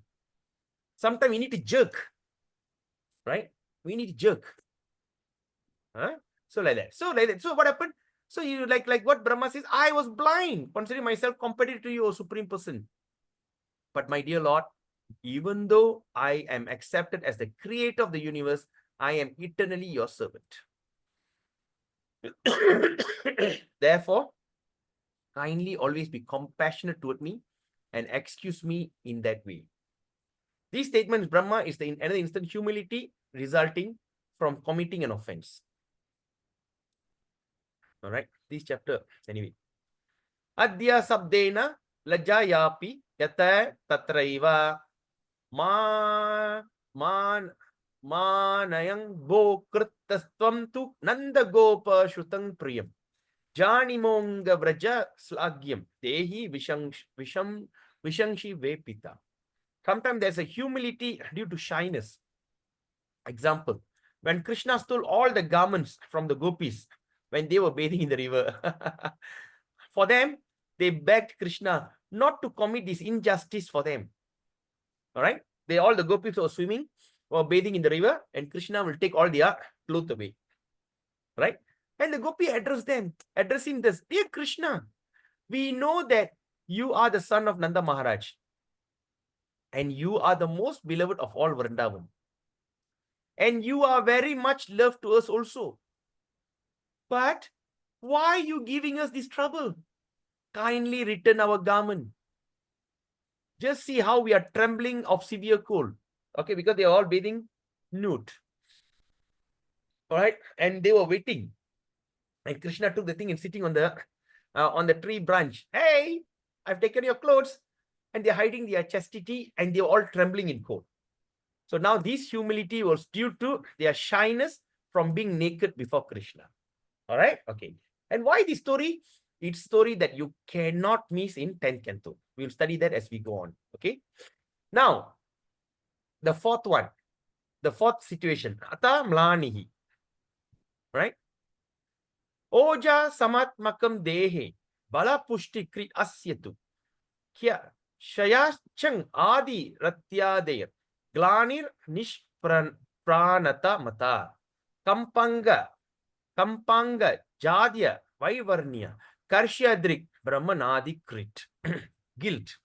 Sometimes we need to jerk. Right? We need to jerk. Huh? So like that. So like that. So what happened? So you like what Brahma says, I was blind, considering myself competitive to you, O Supreme Person. But my dear Lord, even though I am accepted as the creator of the universe, I am eternally your servant. Therefore, kindly always be compassionate toward me and excuse me in that way. These statements, Brahma is the another instant humility resulting from committing an offense. All right, this chapter anyway. Adya sabdena lajayapi yata tatraiva ma man manayang bo krittastvam tu nanda gopa shutang priyam janimonga vraja slagyam dehi vishangshi vepita. Sometimes there's a humility due to shyness. Example, when Krishna stole all the garments from the gopis when they were bathing in the river. For them, they begged Krishna not to commit this injustice for them. All right? All the gopis were swimming or bathing in the river, and Krishna will take all their clothes away. Right? And the gopi addressing this, dear Krishna, we know that you are the son of Nanda Maharaj, and you are the most beloved of all Vrindavan. And you are very much loved to us also. But why are you giving us this trouble? Kindly return our garment. Just see how we are trembling of severe cold. Okay, because they are all bathing nude. All right, and they were waiting. And Krishna took the thing and sitting on the tree branch. Hey, I've taken your clothes. And they're hiding their chastity and they're all trembling in cold. So now this humility was due to their shyness from being naked before Krishna. All right, okay. And why this story? It's story that you cannot miss in 10th canto. We'll study that as we go on. Okay. Now, the fourth one, the fourth situation, Ata Mlanihi. Right? Oja samatmakam dehe bala pushti kri asyatu kya shayachang adi ratyadaya glanir nishpranata mata kampanga jadya vaivarnya karshadrik brahmanadi krit. Guilt.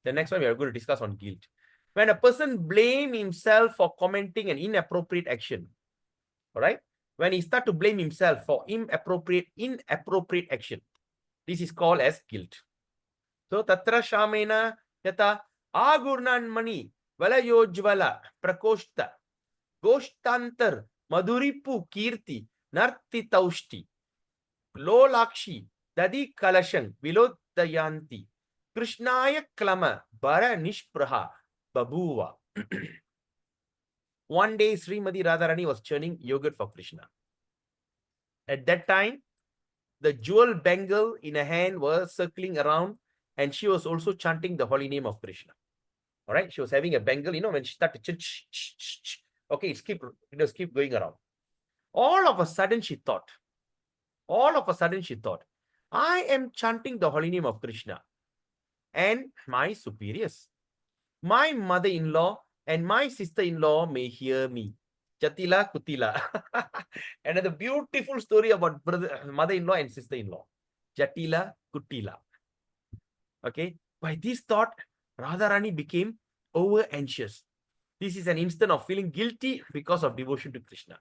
The next one we are going to discuss on guilt. When a person blame himself for commenting an inappropriate action, all right? When he start to blame himself for inappropriate action, this is called as guilt. So tatra shamena yata agurnan mani valayojvala prakoshta goshtantar madhuripu kirti narti taushti lolakshi dadi kalashang vilodayanti krishnaya klama bara nishpraha babuva. One day, Srimati Radharani was churning yogurt for Krishna. At that time, the jewel bangle in her hand was circling around, and she was also chanting the holy name of Krishna. All right, she was having a bangle, when she started, okay, it was keep going around. All of a sudden, she thought, I am chanting the holy name of Krishna, and my superiors, my mother-in-law, and my sister-in-law may hear me. Jatila Kutila. Another beautiful story about mother-in-law and sister-in-law. Jatila Kutila. Okay. By this thought, Radharani became over anxious. This is an instant of feeling guilty because of devotion to Krishna.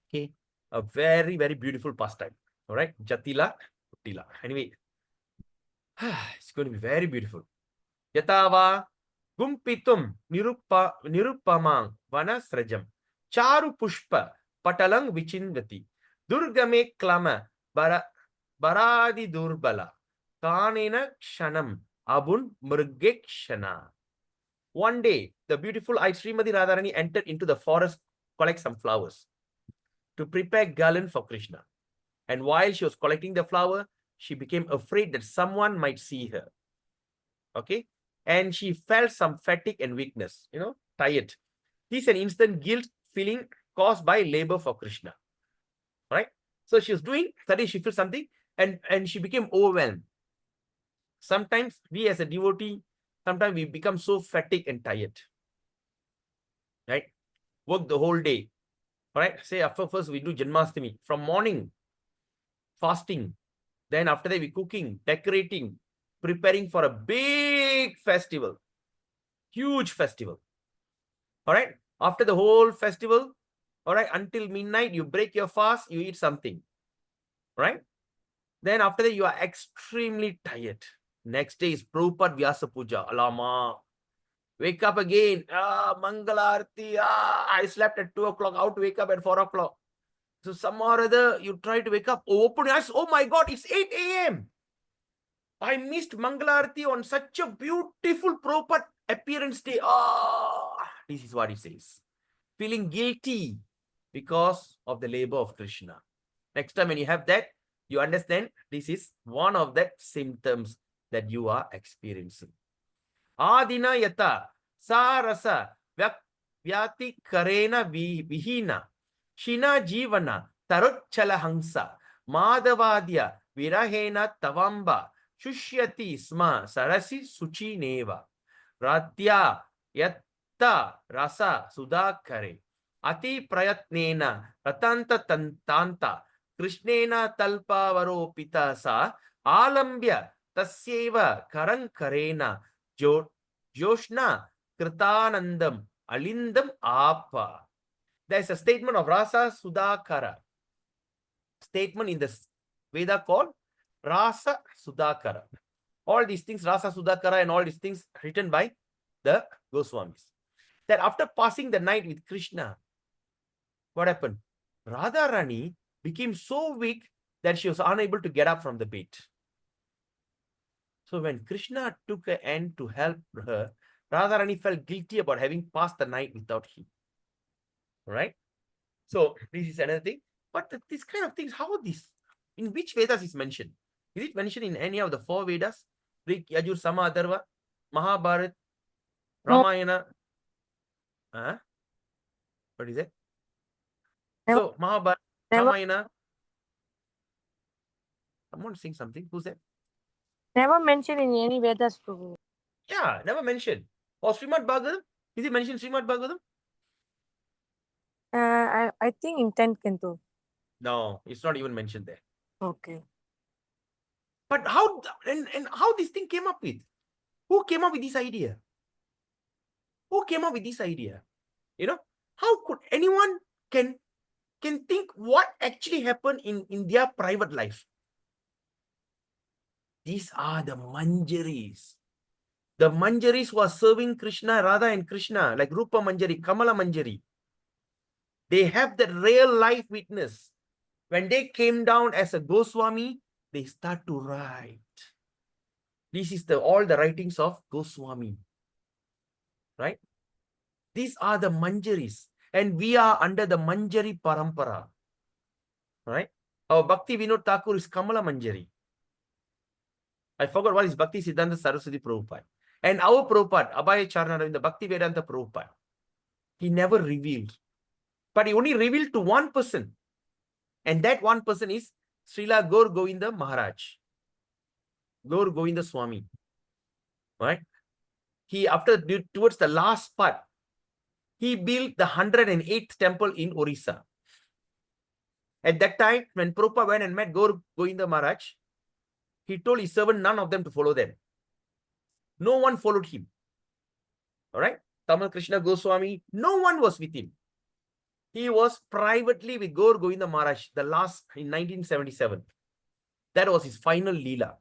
Okay. A very, very beautiful pastime. All right. Jatila Kutila. Anyway, it's going to be very beautiful. Yatava Gumpitum nirupamang vanasrajam charu pushpa patalang vichinvati durgame klama baradi durbala kanena kshanam abun murgekshana. One day, the beautiful Srimati Radharani entered into the forest to collect some flowers to prepare garland for Krishna. And while she was collecting the flower, she became afraid that someone might see her. Okay. And she felt some fatigue and weakness, tired. This is an instant guilt feeling caused by labor for Krishna. Right? So she was doing, suddenly she feels something and she became overwhelmed. Sometimes we as a devotee, sometimes we become so fatigued and tired. Right? Work the whole day. Alright, say after first we do Janmashtami. From morning, fasting. Then after that we cooking, decorating, preparing for a big festival. Huge festival. Alright, after the whole festival, alright, until midnight, you break your fast, you eat something. Right? Then after that, you are extremely tired. Next day is Prabhupada Vyasa Puja. Alama. Wake up again. Mangalarti. I slept at 2 o'clock. How to wake up at 4 o'clock? So some or other, you try to wake up. Open your eyes. Oh my God, it's 8 a.m. I missed Mangalarti on such a beautiful Prabhupada appearance day. This is what he says. Feeling guilty because of the labor of Krishna. Next time when you have that, you understand this is one of the symptoms that you are experiencing. Adina yata sarasa vyati karena vihina shina jivana tarotchala hangsa madhavadya virahena tavamba shushyati sma sarasi suchi neva radya yatta rasa sudakare ati prayatnena ratanta tantanta Krishnena talpavaro pita sa alambya tasyeva karankarena joshna kritanandam alindam apa. There's a statement of Rasa Sudakara. Statement in the Veda called Rasa Sudakara. All these things, Rasa Sudakara and all these things written by the Goswamis. That after passing the night with Krishna, what happened? Radharani became so weak that she was unable to get up from the bed. So when Krishna took an end to help her, Radharani felt guilty about having passed the night without him. Right? So this is another thing. But this kind of things, how this? In which Vedas is mentioned? Is it mentioned in any of the 4 Vedas? Rig, Yajur, Sama, Atharva, Mahabharata, Ramayana? Huh? What is it? So Mahabharata, Ramayana. Someone saying something. Who's that? Never mentioned in any Vedas, Prabhu. Yeah, never mentioned. Or Srimad Bhagavatam? Is it mentioned Srimad Bhagavatam? I think in 10th canto. No, it's not even mentioned there. Okay. But how and how this thing came up with? Who came up with this idea? Who came up with this idea? You know, how could anyone can think what actually happened in their private life? These are the manjaris. The manjaris who are serving Krishna, Radha and Krishna, like Rupa Manjari, Kamala Manjari. They have the real life witness. When they came down as a Goswami, they start to write. This is all the writings of Goswami. Right? These are the manjaris. And we are under the Manjari Parampara. Right? Our Bhakti Vinod Thakur is Kamala Manjari. I forgot what is Bhakti Siddhanta Saraswati Prabhupada. And our Prabhupada, Abhaya Charana, the Bhakti Vedanta Prabhupada, he never revealed. But he only revealed to one person. And that one person is Srila Gaur Govinda Maharaj. Gaur Govinda Swami. Right? He, towards the last part, he built the 108th temple in Orissa. At that time, when Prabhupada went and met Gaur Govinda Maharaj, he told his servant, none of them to follow them. No one followed him. All right? Tamal Krishna Goswami, no one was with him. He was privately with Gaur Govinda Maharaj, the last in 1977. That was his final Leela.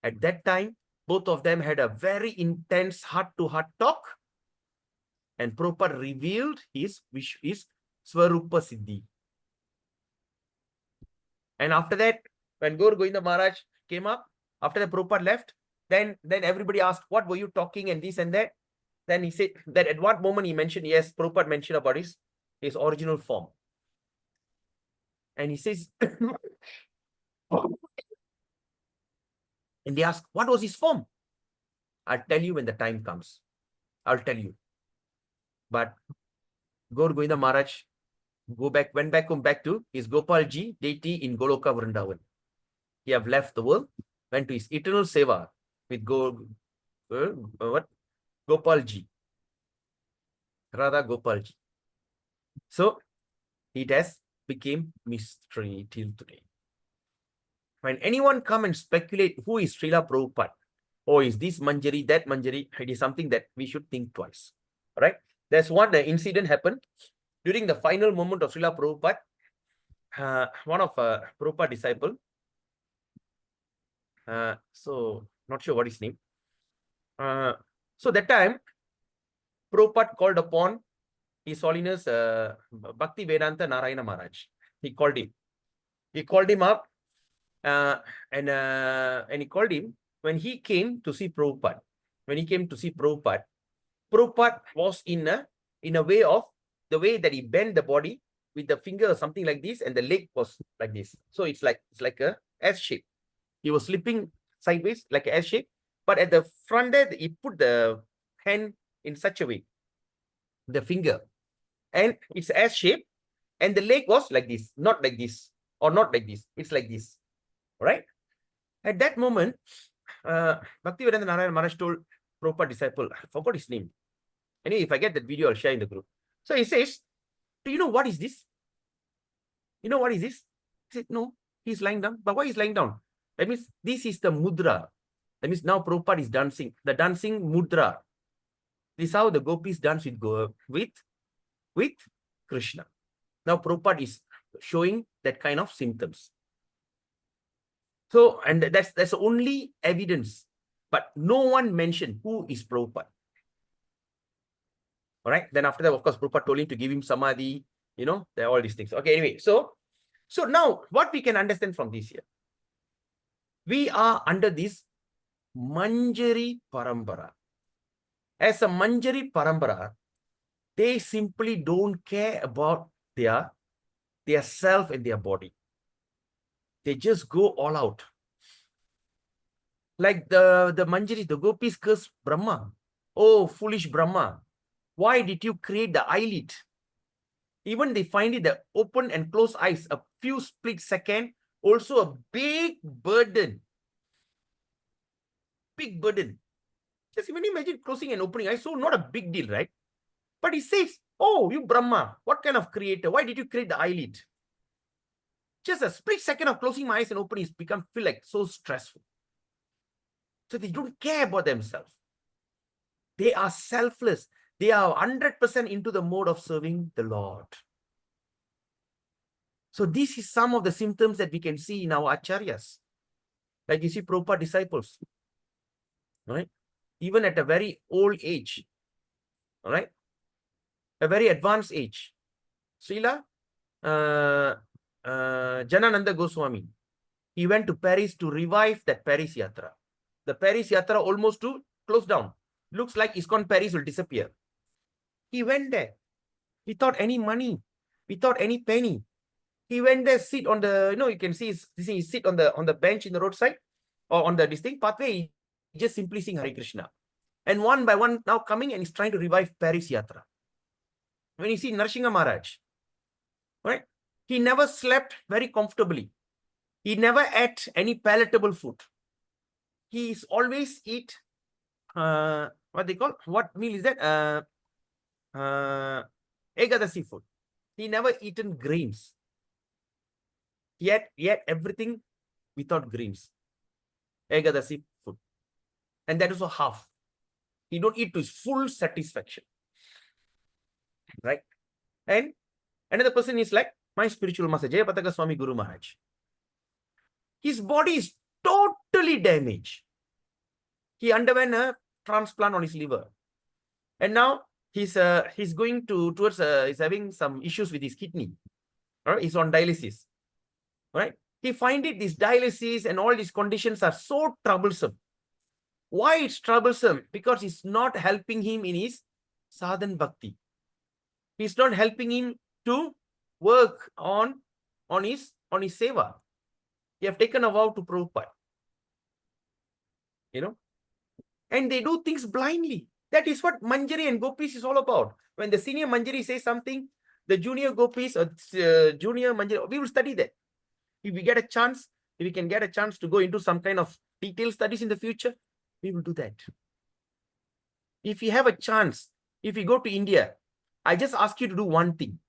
At that time, both of them had a very intense heart-to-heart talk. And Prabhupada revealed his Swarupa Siddhi. And after that, when Gaur Govinda Maharaj came up, after the Prabhupada left, then everybody asked, what were you talking and this and that? Then he said that at what moment he mentioned, yes, Prabhupada mentioned about his original form. And he says, and they ask, what was his form? I'll tell you when the time comes. I'll tell you. But Gaur Govinda Maharaj went back home to his Gopalji deity in Goloka Vrindavan. He have left the world, went to his eternal seva with Gopalji, Radha Gopalji. So it has become mystery till today. When anyone come and speculate who is Srila Prabhupada, or is this Manjari, that Manjari, it is something that we should think twice. Right? There's one incident happened during the final moment of Srila Prabhupada. One of Prabhupada disciple, so not sure what his name. So that time, Prabhupada called upon His Holiness Bhakti Vedanta Narayana Maharaj. He called him. He called him up, and he called him when he came to see Prabhupada. When he came to see Prabhupada, Prabhupada was in a way of the way that he bent the body with the finger or something like this, and the leg was like this. So it's like a S shape. He was slipping sideways like a S shape, but at the front there, he put the hand in such a way, the finger, and it's S shape, and the leg was like this, not like this, or not like this. It's like this, right? At that moment, Bhaktivedanta Narayana Maharaj told Prabhupada disciple, I forgot his name. Anyway, if I get that video, I'll share in the group. So he says, do you know what is this? You know what is this? He said, no, he's lying down. But why he's lying down? That means this is the mudra. That means now Prabhupada is dancing. The dancing mudra. This is how the gopis dance with Krishna. Now Prabhupada is showing that kind of symptoms. So, and that's the only evidence. But no one mentioned who is Prabhupada. All right. Then after that, of course, Prabhupada told him to give him samadhi. You know, there are all these things. Okay, anyway. So now what we can understand from this here, we are under this Manjari Parambara. As a Manjari Parambara, they simply don't care about their self and their body. They just go all out. Like the Manjari, the gopis curse Brahma. Oh, foolish Brahma. Why did you create the eyelid? Even they find it that open and close eyes, a few split second, also a big burden. Big burden. Just even imagine closing and opening eyes. So not a big deal, right? But he says, oh, you Brahma, what kind of creator? Why did you create the eyelid? Just a split second of closing my eyes and opening is feel like so stressful. So they don't care about themselves. They are selfless. They are 100% into the mode of serving the Lord. So this is some of the symptoms that we can see in our acharyas. Like you see Prabhupada disciples. Right? Even at a very old age. All right? A very advanced age. Srila Janananda Goswami. He went to Paris to revive that Paris Yatra. The Paris Yatra almost to close down. Looks like ISKCON Paris will disappear. He went there without any money, without any penny. He went there, sit on the, you can see he sit on the bench in the roadside or on the distinct pathway. He just simply sing Hare Krishna. And one by one now coming and he's trying to revive Paris Yatra. When you see Narasimha Maharaj, right? He never slept very comfortably. He never ate any palatable food. He is always eat, what they call, what meal is that? Ekadasi food. He never eaten grains. Yet everything without grains. Ekadasi food. And that is also half. He don't eat to his full satisfaction. Right? And another person is like my spiritual master, Jayapataka Swami Guru Maharaj. His body is totally damaged. He underwent a transplant on his liver. And now he's going towards he's having some issues with his kidney. All right? He's on dialysis. All right? He find it this dialysis and all these conditions are so troublesome. Why it's troublesome? Because it's not helping him in his sadhan bhakti. He's not helping him to work on his seva. He have taken a vow to Prabhupada. And they do things blindly. That is what Manjari and Gopis is all about. When the senior Manjari says something, the junior Gopis or junior Manjari, we will study that. If we get a chance, if we can get a chance to go into some kind of detailed studies in the future, we will do that. If you have a chance, if you go to India, I just ask you to do one thing.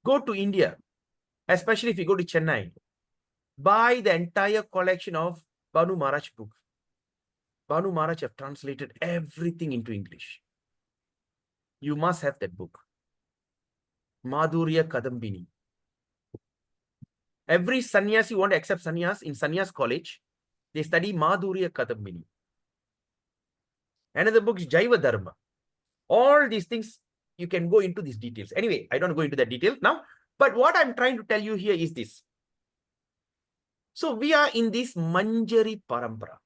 Go to India, especially if you go to Chennai, buy the entire collection of Banu Maharaj book. Banu Maharaj have translated everything into English. You must have that book. Madhurya Kadambini. Every sannyasi want to accept sannyas in sannyas college, they study Madhurya Kadambini. Another book is Jaiva Dharma. All these things, you can go into these details. Anyway, I don't go into that detail now. But what I'm trying to tell you here is this. So we are in this Manjari Parampara.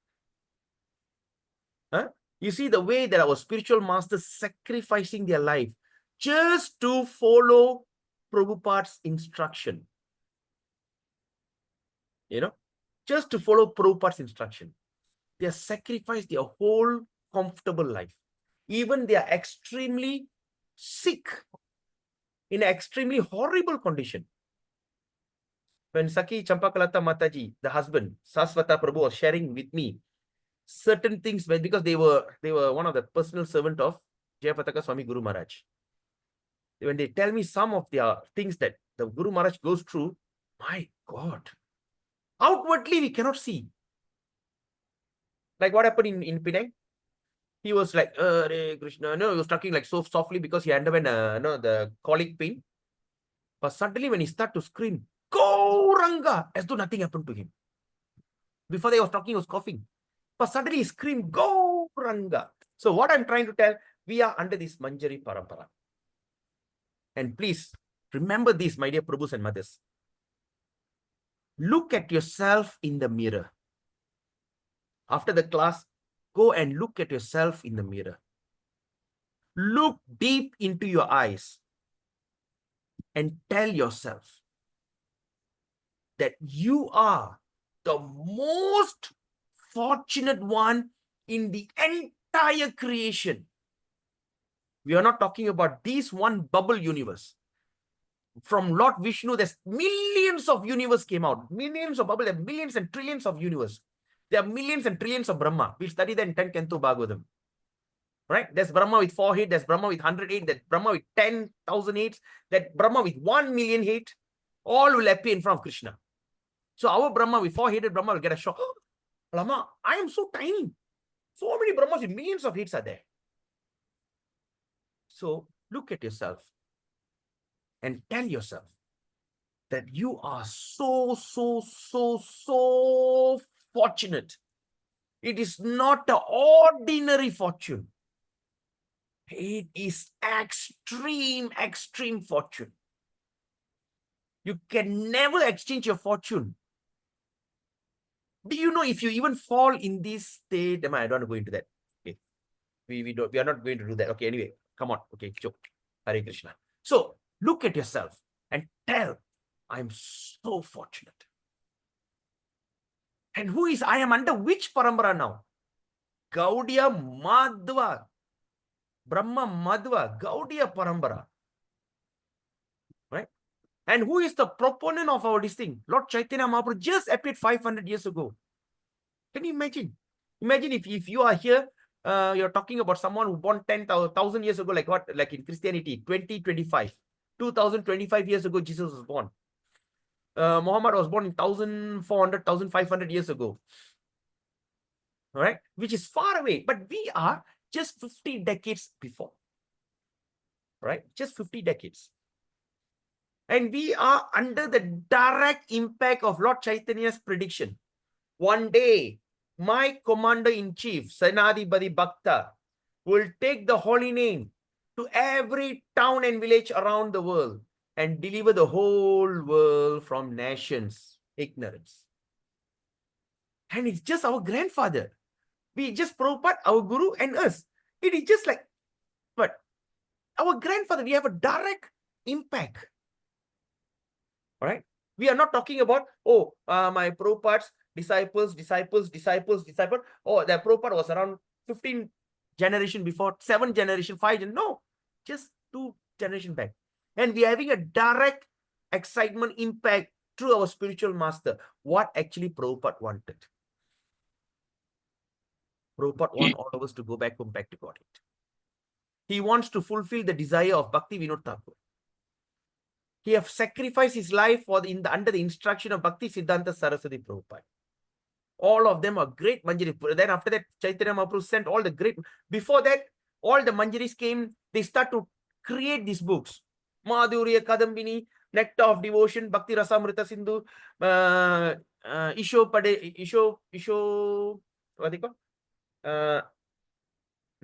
Huh? You see the way that our spiritual masters sacrificing their life just to follow Prabhupada's instruction. You know, just to follow Prabhupada's instruction. They have sacrificed their whole comfortable life. Even they are extremely sick, in an extremely horrible condition. When Saki Champakalata Mataji, the husband, Saswata Prabhu, was sharing with me certain things, because they were one of the personal servant of Jayapataka Swami Guru Maharaj. When they tell me some of their things that the Guru Maharaj goes through, my God, outwardly we cannot see. Like what happened in Penang? He was like, Hare Krishna. No, he was talking like so softly because he underwent the colic pain. But suddenly when he started to scream, Gauranga, as though nothing happened to him. Before they was talking, he was coughing. But suddenly he screamed, Gauranga. So what I'm trying to tell, we are under this Manjari Parampara. And please, remember this, my dear Prabhus and mothers. Look at yourself in the mirror. After the class, go and look at yourself in the mirror. Look deep into your eyes and tell yourself that you are the most fortunate one in the entire creation. We are not talking about this one bubble universe. From Lord Vishnu, there's millions of universe came out. Millions of bubble, there are millions and trillions of universe. There are millions and trillions of Brahma. We study that in 10 Canto Bhagavatam. Right? There's Brahma with 4 heads, there's Brahma with 100 heads, there's Brahma with 10,000 heads, that Brahma with 1 million heads, all will appear in front of Krishna. So our Brahma with 4-headed Brahma will get a shock. Oh, Brahma, I am so tiny. So many Brahmas with millions of heads are there. So look at yourself and tell yourself that you are so fortunate. It is not an ordinary fortune. It is extreme fortune. You can never exchange your fortune. Do you know if you even fall in this state? I don't want to go into that. Okay. We are not going to do that. Okay, anyway, come on. Okay, joke. Hare Krishna. So look at yourself and tell, I'm so fortunate. And who is, I am under which parampara now? Gaudiya Madhva. Brahma Madhva. Gaudiya parampara. Right? And who is the proponent of our this thing? Lord Chaitanya Mahaprabhu just appeared 500 years ago. Can you imagine? Imagine if you are here, you're talking about someone who born 10,000 years ago, like what? Like in Christianity, 2025. 2025 years ago, Jesus was born. Muhammad was born in 1,400, 1,500 years ago. All right? Which is far away. But we are just 50 decades before. Right? Just 50 decades. And we are under the direct impact of Lord Chaitanya's prediction. One day, my commander-in-chief, Senadipati Bhakta, will take the holy name to every town and village around the world and deliver the whole world from nations' ignorance. And it's just our grandfather. We just Prabhupada, our guru, and us. It is just like, but our grandfather, we have a direct impact. All right? We are not talking about, my Prabhupada's disciples. Oh, the Prabhupada was around 15 generation before, 7 generation, 5 generation. No, just 2 generation back. And we are having a direct excitement impact through our spiritual master. What actually Prabhupada wanted. Prabhupada wants all of us to go back home, back to Godhead. He wants to fulfill the desire of Bhakti Vinod Thakur. He have sacrificed his life for under the instruction of Bhakti Siddhanta Saraswati Prabhupada. All of them are great Manjaris. Then after that, Chaitanya Mahaprabhu sent all the great. Before that, all the Manjaris came. They start to create these books. Madhurya Kadambini, Nectar of Devotion, Bhakti Rasamrita Sindhu, what they call?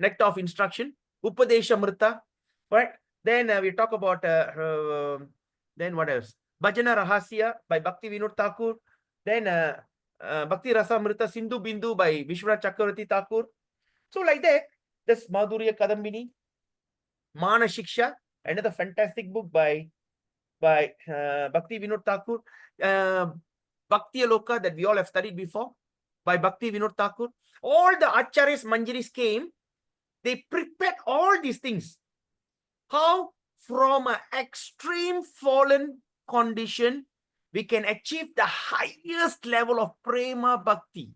Nectar of Instruction, Upadeshamrita, right? Then we talk about, then what else? Bhajana Rahasya by Bhakti Vinod Thakur. Then Bhakti Rasamrita Sindhu Bindu by Vishwanath Chakravarti Thakur. So like that, this Madhurya Kadambini, Mana Shiksha, another fantastic book by Bhakti Vinod Thakur. Bhakti Aloka that we all have studied before by Bhakti Vinod Thakur. All the Acharyas Manjaris came. They prepared all these things. How from an extreme fallen condition, we can achieve the highest level of prema bhakti.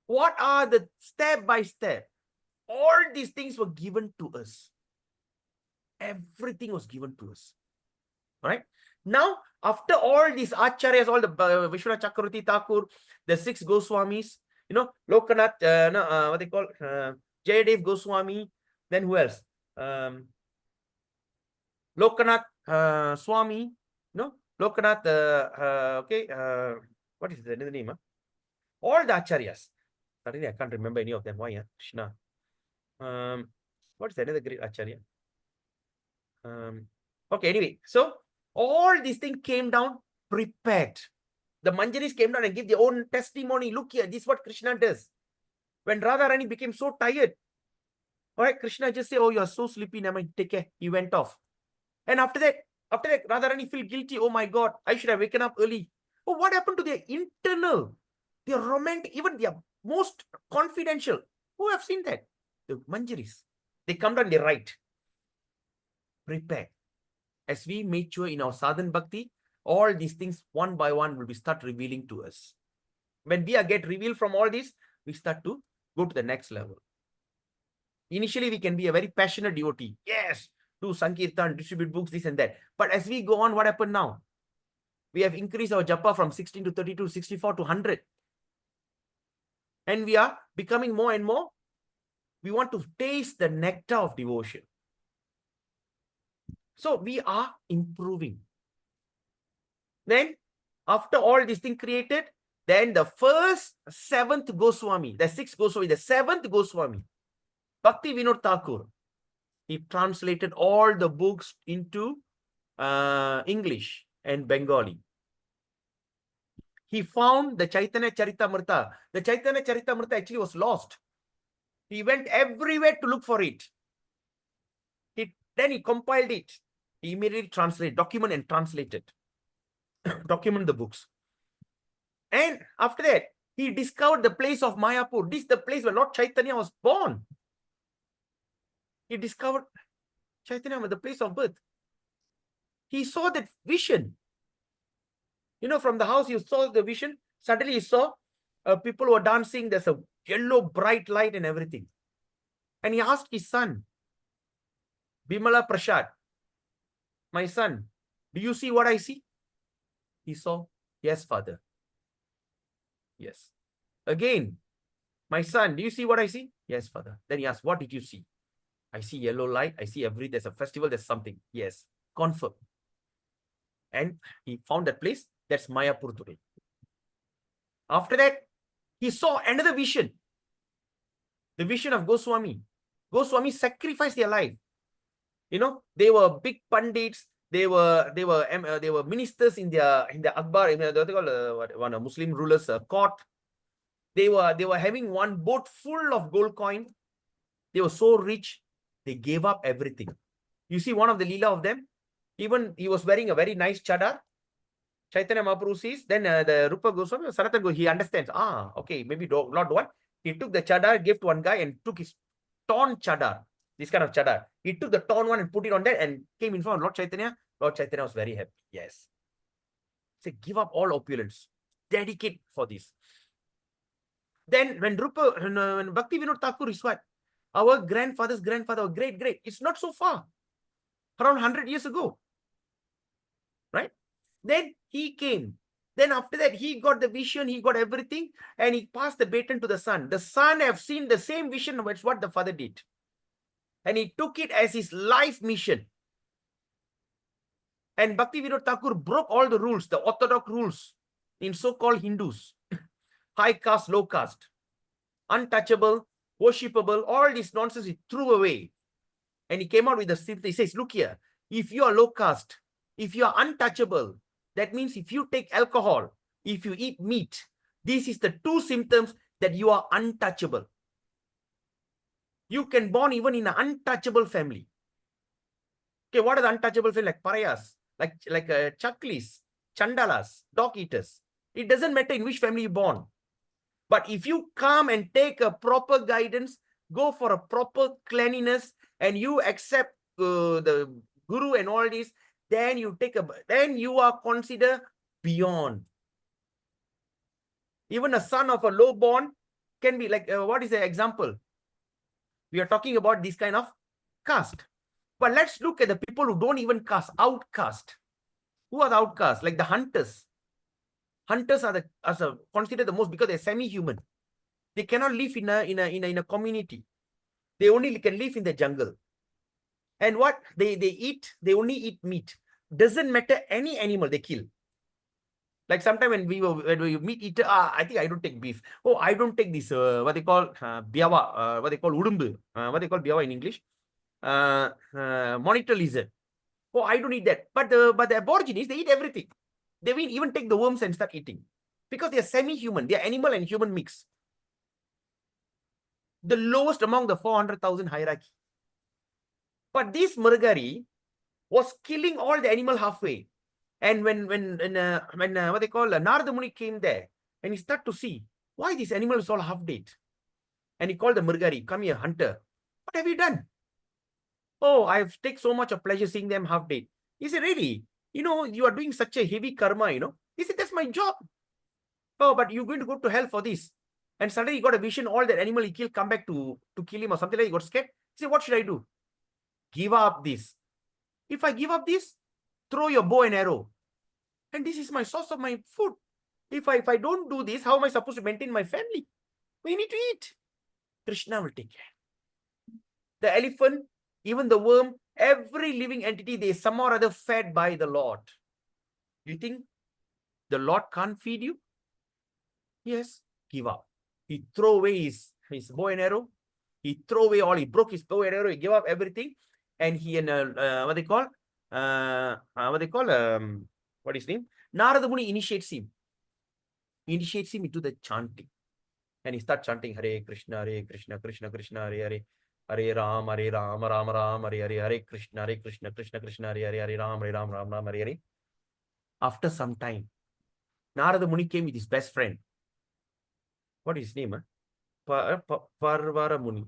What are the step by step? All these things were given to us. Everything was given to us. Right? Now, after all these acharyas, all the Vishwanath Chakravarti Thakur, the 6 Goswamis, Lokanath, what they call, Jayadev Goswami, then who else? Lokanath Swami, Lokanath, what is the name? All the acharyas. Suddenly I can't remember any of them. Why? Krishna. What is another great acharya? Okay, anyway, so all these things came down prepared. The Manjaris came down and gave their own testimony. Look here, this is what Krishna does. When Radharani became so tired, all right, Krishna just said, oh, you are so sleepy, never mind, take care. He went off. And after that, Radharani feel guilty. Oh my God, I should have waken up early. Oh, what happened to their internal, their romantic, even their most confidential? Who have seen that? The Manjaris. They come down, they write. Prepare. As we mature in our sadhana bhakti, all these things one by one will be start revealing to us. When we get revealed from all this, we start to go to the next level. Initially, we can be a very passionate devotee. Yes, do Sankirtan, distribute books, this and that. But as we go on, what happened now? We have increased our japa from 16 to 32, 64 to 100. And we are becoming more and more. We want to taste the nectar of devotion. So we are improving. Then, after all these things created, then the first 7th Goswami, the 6th Goswami, the 7th Goswami, Bhakti Vinod Thakur, he translated all the books into English and Bengali. He found the Chaitanya Charitamrita. The Chaitanya Charitamrita actually was lost. He went everywhere to look for it. Then he compiled it. He immediately translated, document and translated. Document the books. And after that, he discovered the place of Mayapur. This is the place where Lord Chaitanya was born. He discovered Chaitanya was the place of birth. He saw that vision. From the house, he saw the vision. Suddenly he saw people were dancing. There's a yellow bright light and everything. And he asked his son, Bimala Prasad, my son, do you see what I see? He saw, yes, father. Yes. Again, my son, do you see what I see? Yes, father. Then he asked, what did you see? I see yellow light. I see there's a festival, there's something. Yes, confirm. And he found that place. That's Mayapur today. After that, he saw another vision. The vision of Goswami. Goswami sacrificed their life. They were big pandits. They were ministers in the Akbar, one Muslim rulers' court. They were having one boat full of gold coin. They were so rich, they gave up everything. You see one of the Leela of them. Even he was wearing a very nice chadar. Chaitanya Mahaprabhu sees. Then the Rupa Goswami, Sanatana Goswami, he understands. Okay, maybe not one. He took the chadar, gave to one guy, and took his torn chadar. This kind of chadar. He took the torn one and put it on that and came in front of Lord Chaitanya. Lord Chaitanya was very happy. Yes. Say, give up all opulence. Dedicate for this. Then when Bhakti Vinod Thakur is what? Our grandfather's grandfather, our great. It's not so far. Around 100 years ago. right? Then he came. Then after that, he got the vision, he got everything, and he passed the baton to the son. The son have seen the same vision as what the father did. And he took it as his life mission. And Bhaktivinoda Thakur broke all the rules, the orthodox rules in so-called Hindus. High caste, low caste, untouchable, worshipable, all this nonsense he threw away. And he came out with the symptom. He says, look here, if you are low caste, if you are untouchable, that means if you take alcohol, if you eat meat, this is the two symptoms that you are untouchable. You can born even in an untouchable family. Okay, what are the untouchable family? Like pariahs, like chaklis, chandalas, dog eaters. It doesn't matter in which family you're born. But if you come and take a proper guidance, go for a proper cleanliness, and you accept the guru and all this, then you are considered beyond. Even a son of a low born can be like, what is the example? We are talking about this kind of caste. But let's look at the people who don't even caste, outcast. Who are the outcasts? Like the hunters. Hunters are considered the most because they're semi-human. They cannot live in a community. They only can live in the jungle. And what they eat, they only eat meat. Doesn't matter any animal they kill. Like sometime when we meat eater, I think I don't take beef. Oh, I don't take this, what they call Bhava, what they call udumbu, what they call Bhava in English, monitor lizard. Oh, I don't eat that. But the Aborigines, they eat everything. They will even take the worms and start eating. Because they are semi-human. They are animal and human mix. The lowest among the 400,000 hierarchy. But this Murgari was killing all the animal halfway. And when what they call Narada Muni came there, and he started to see why these animals all half dead. And he called the Murgari, come here, hunter. What have you done? Oh, I've taken so much of pleasure seeing them half dead. He said, really? You know, you are doing such a heavy karma, you know. He said, that's my job. Oh, but you're going to go to hell for this. And suddenly he got a vision, all that animal he killed come back to kill him or something like that. He got scared. He said, what should I do? Give up this. If I give up this, throw your bow and arrow. And this is my source of my food. If I don't do this, how am I supposed to maintain my family? We need to eat. Krishna will take care. The elephant, even the worm, every living entity, they somehow or other fed by the Lord. You think the Lord can't feed you? Yes, give up. He threw away his bow and arrow. He threw away all. He broke his bow and arrow. He gave up everything. And he what is his name? Narada Muni initiates him. Initiates him into the chanting. And he starts chanting Hare Krishna, Krishna Krishna, Hare Hare. Hare Ram, Ram Ram, Hare Hare, Hare Krishna, Krishna Krishna, Hare Hare, Hare Ram, Ram, Hare Hare. After some time, Narada Muni came with his best friend. What is his name? Parvara Muni.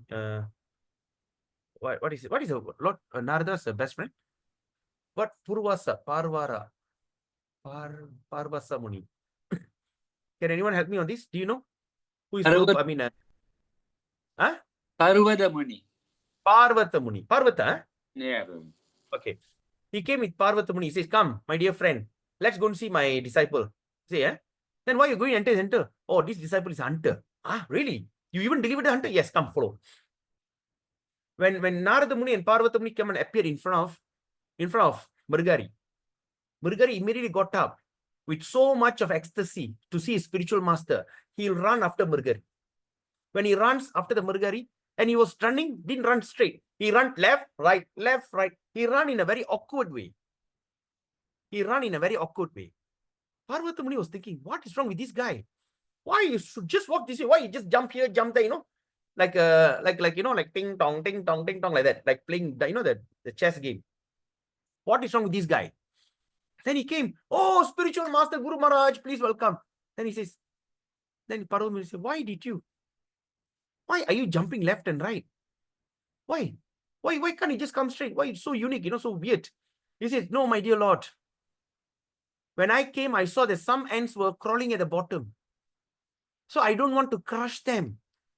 What is it? What is Lord Narada's best friend? What Purvasa, Parvara, Parvasa Muni. Can anyone help me on this? Do you know who is Purva? I mean, Parvata Muni. Parvata Muni. Parvata, huh? Yeah. Okay. He came with Parvata Muni. He says, come, my dear friend, let's go and see my disciple. Say, eh? Then why are you going to enter? Oh, this disciple is a hunter. Ah, really? You even delivered the hunter? Yes, come, follow. When Narada Muni and Parvata Muni come and appear in front of Murgari, Murgari immediately got up with so much of ecstasy to see his spiritual master. He'll run after Murgari. When he runs after the Murgari, and he was running, didn't run straight. He ran left, right. He ran in a very awkward way. Parvata Muni was thinking, what is wrong with this guy? Why you should just walk this way? Why you just jump here, jump there, you know? Like ting tong, like that, like playing, you know, the chess game. What is wrong with this guy? Then he came, oh, spiritual master Guru Maharaj, please welcome. Then he says, then Parvata Muni said, why are you jumping left and right? Why can't he just come straight? Why it's so unique, you know, so weird? He says, no, my dear Lord. When I came, I saw that some ants were crawling at the bottom. So I don't want to crush them.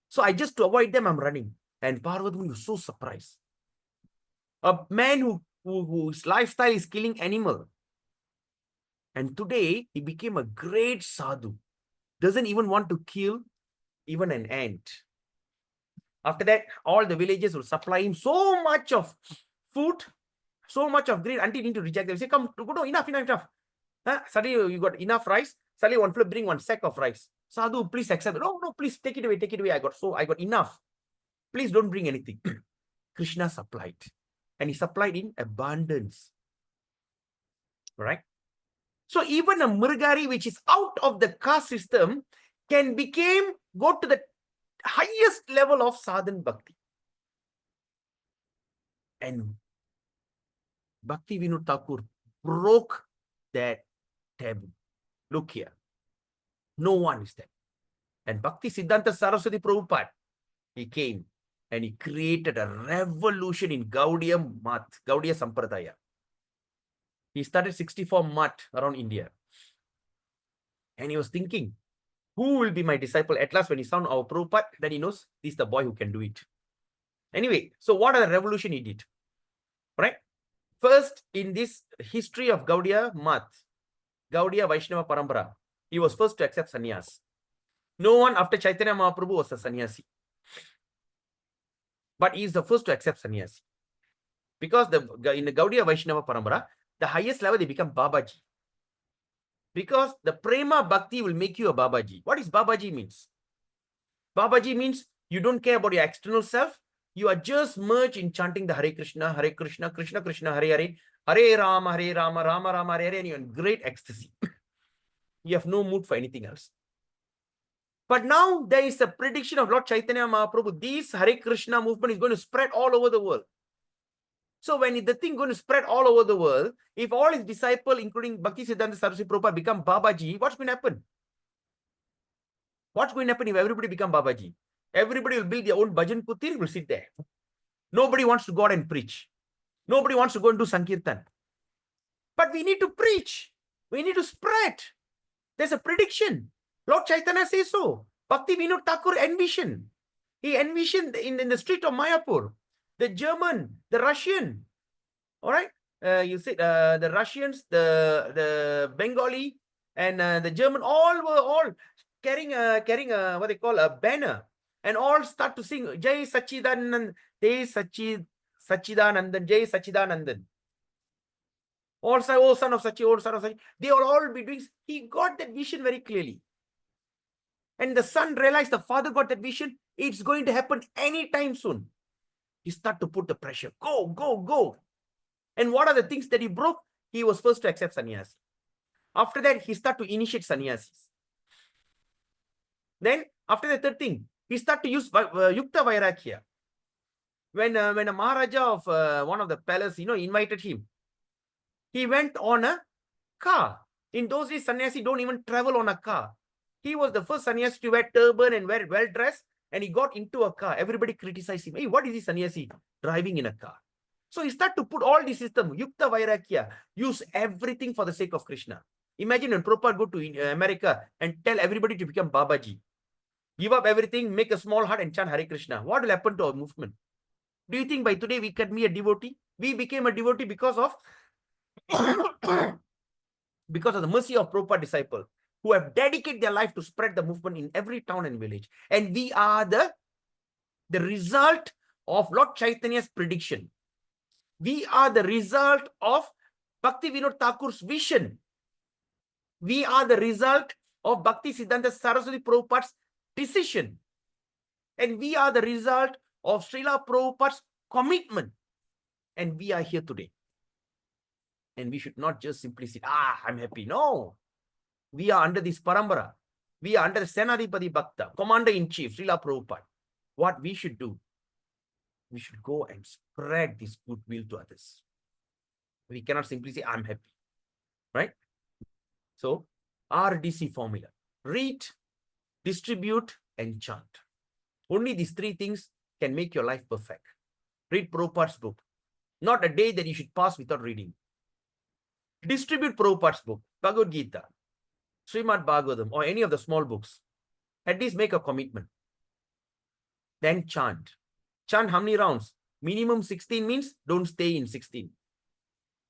So I just, to avoid them, I'm running. And Parvata Muni was so surprised. A man whose lifestyle is killing animal. And today, he became a great sadhu. Doesn't even want to kill even an ant. After that, all the villagers will supply him so much of food, so much of grain until he need to reject them. Say, come, no, enough. Suddenly you got enough rice. Suddenly one fellow bring one sack of rice. Sadhu, please accept it. No, please take it away. I got enough. Please don't bring anything. Krishna supplied. And he supplied in abundance. Right? So even a Mrigari which is out of the caste system can go to the highest level of sadhan bhakti. And Bhakti Vinod Thakur broke that taboo. Look here. No one is there. And Bhakti Siddhanta Saraswati Prabhupada, he came and he created a revolution in Gaudiya Sampradaya. He started 64 Math around India. And he was thinking, who will be my disciple? At last, when he found our Prabhupada, then he knows this is the boy who can do it. Anyway, so what are the revolution he did? Right? First, in this history of Gaudiya Math, Gaudiya Vaishnava Parampara, he was first to accept sannyas. No one after Chaitanya Mahaprabhu was a sannyasi. But he is the first to accept sannyasi. Because in the Gaudiya Vaishnava Parampara, the highest level they become Babaji. Because the Prema Bhakti will make you a Babaji. What is Babaji means? Babaji means you don't care about your external self. You are just merged in chanting the Hare Krishna, Krishna Krishna, Hare Hare, Hare Rama, Rama Rama, Hare Hare, and you're in great ecstasy. You have no mood for anything else. But now there is a prediction of Lord Chaitanya Mahaprabhu. This Hare Krishna movement is going to spread all over the world. So when the thing is going to spread all over the world, if all his disciples, including Bhakti Siddhanta Saraswati Prabhupada, become Babaji, what's going to happen? What's going to happen if everybody become Babaji? Everybody will build their own bhajan kutir, will sit there. Nobody wants to go out and preach. Nobody wants to go and do Sankirtan. But we need to preach. We need to spread. There's a prediction. Lord Chaitanya says so. Bhakti Vinod Thakur envisioned. He envisioned in the street of Mayapur. The German, the Russian. All right. You see the Russians, the Bengali, and the German, all were carrying what they call a banner. And all start to sing Jai Sachidanand, Jai Sachidanandan, Jai Sachidanandan. All say, oh son of Sachi, oh son of Sachi. They will all be doing. He got that vision very clearly. And the son realized, the father got that vision. It's going to happen anytime soon. He started to put the pressure. Go. And what are the things that he broke? He was first to accept sannyas. After that, he started to initiate sannyasis. Then, after the third thing, he started to use Yukta Vairagya. When a Maharaja of one of the palace, invited him, he went on a car. In those days, sannyasi don't even travel on a car. He was the first sannyasi to wear turban and wear well-dressed, and he got into a car. Everybody criticized him. Hey, what is this sannyasi driving in a car? So he started to put all the system, Yukta Vairagya, use everything for the sake of Krishna. Imagine when Prabhupada go to America and tell everybody to become Babaji. Give up everything, make a small hut and chant Hare Krishna. What will happen to our movement? Do you think by today we can be a devotee? We became a devotee because of the mercy of Prabhupada disciples who have dedicated their life to spread the movement in every town and village. And we are the result of Lord Chaitanya's prediction. We are the result of Bhakti Vinod Thakur's vision. We are the result of Bhakti Siddhanta Saraswati Prabhupada's decision. And we are the result of Srila Prabhupada's commitment. And we are here today. And we should not just simply say, I'm happy. No. We are under this parampara. We are under the Senadipati Bhakta, Commander-in-Chief, Srila Prabhupada. What we should do, we should go and spread this goodwill to others. We cannot simply say, I'm happy. Right? So, RDC formula. Read, distribute, and chant. Only these three things can make your life perfect. Read Prabhupada's book. Not a day that you should pass without reading. Distribute Prabhupada's book, Bhagavad Gita, Srimad Bhagavatam, or any of the small books. At least make a commitment. Then chant. Chant how many rounds? Minimum 16 means don't stay in 16.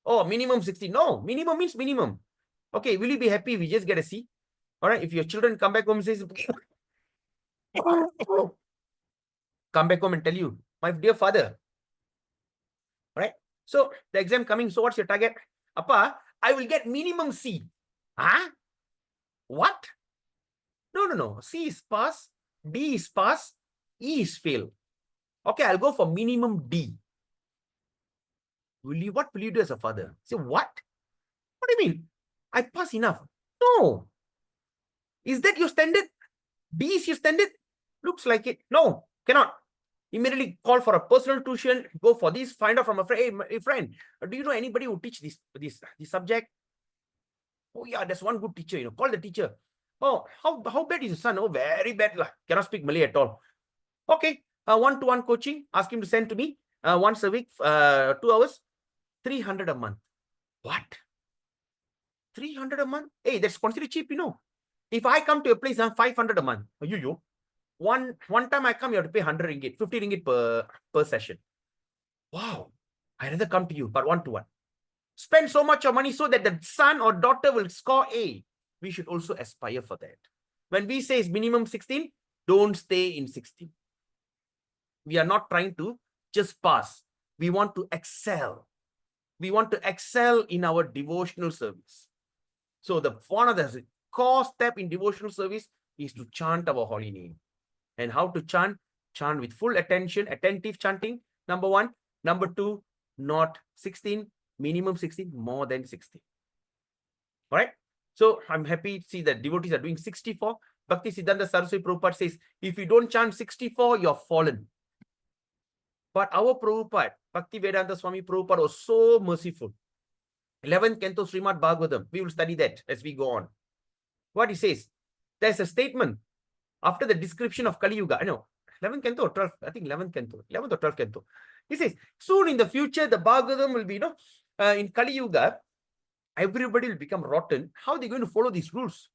Oh, minimum 16. No, minimum means minimum. Okay, will you be happy if you just get a C? All right, if your children come back home and says, come back home and tell you, my dear father, all right? So the exam coming, so what's your target? Appa, I will get minimum C. Huh? What? No. C is pass, D is pass, E is fail. Okay, I'll go for minimum D. What will you do as a father? Say, what? What do you mean? I pass enough. No. Is that your standard? D is your standard? Looks like it. No, cannot. Immediately call for a personal tuition, go for this, find out from a friend. Hey, my friend, do you know anybody who teach this subject? Oh yeah, there's one good teacher, call the teacher. Oh, how bad is your son? Oh, very bad. Cannot speak Malay at all. Okay, one-to-one coaching, ask him to send to me once a week, 2 hours, 300 a month. What? 300 a month? Hey, that's considered cheap, If I come to a place, 500 a month. One time I come, you have to pay 100 ringgit, 50 ringgit per session. Wow. I'd rather come to you, but one-to-one. Spend so much of money so that the son or daughter will score A. We should also aspire for that. When we say it's minimum 16, don't stay in 16. We are not trying to just pass. We want to excel. We want to excel in our devotional service. So one of the core step in devotional service is to chant our holy name. And how to chant? Chant with full attention, attentive chanting, number 1. Number 2, not 16, minimum 16, more than 16. All right? So I'm happy to see that devotees are doing 64. Bhakti Siddhanta Saraswati Prabhupada says, if you don't chant 64, you're fallen. But our Prabhupada, Bhakti Vedanta Swami Prabhupada, was so merciful. 11th Canto Srimad Bhagavatam. We will study that as we go on. What he says, there's a statement after the description of Kali Yuga. I know, 11th Canto or 12th, I think 11th Canto, 11th or 12th Canto. He says, soon in the future, the Bhagavatam will be, in Kali Yuga, everybody will become rotten. How are they going to follow these rules?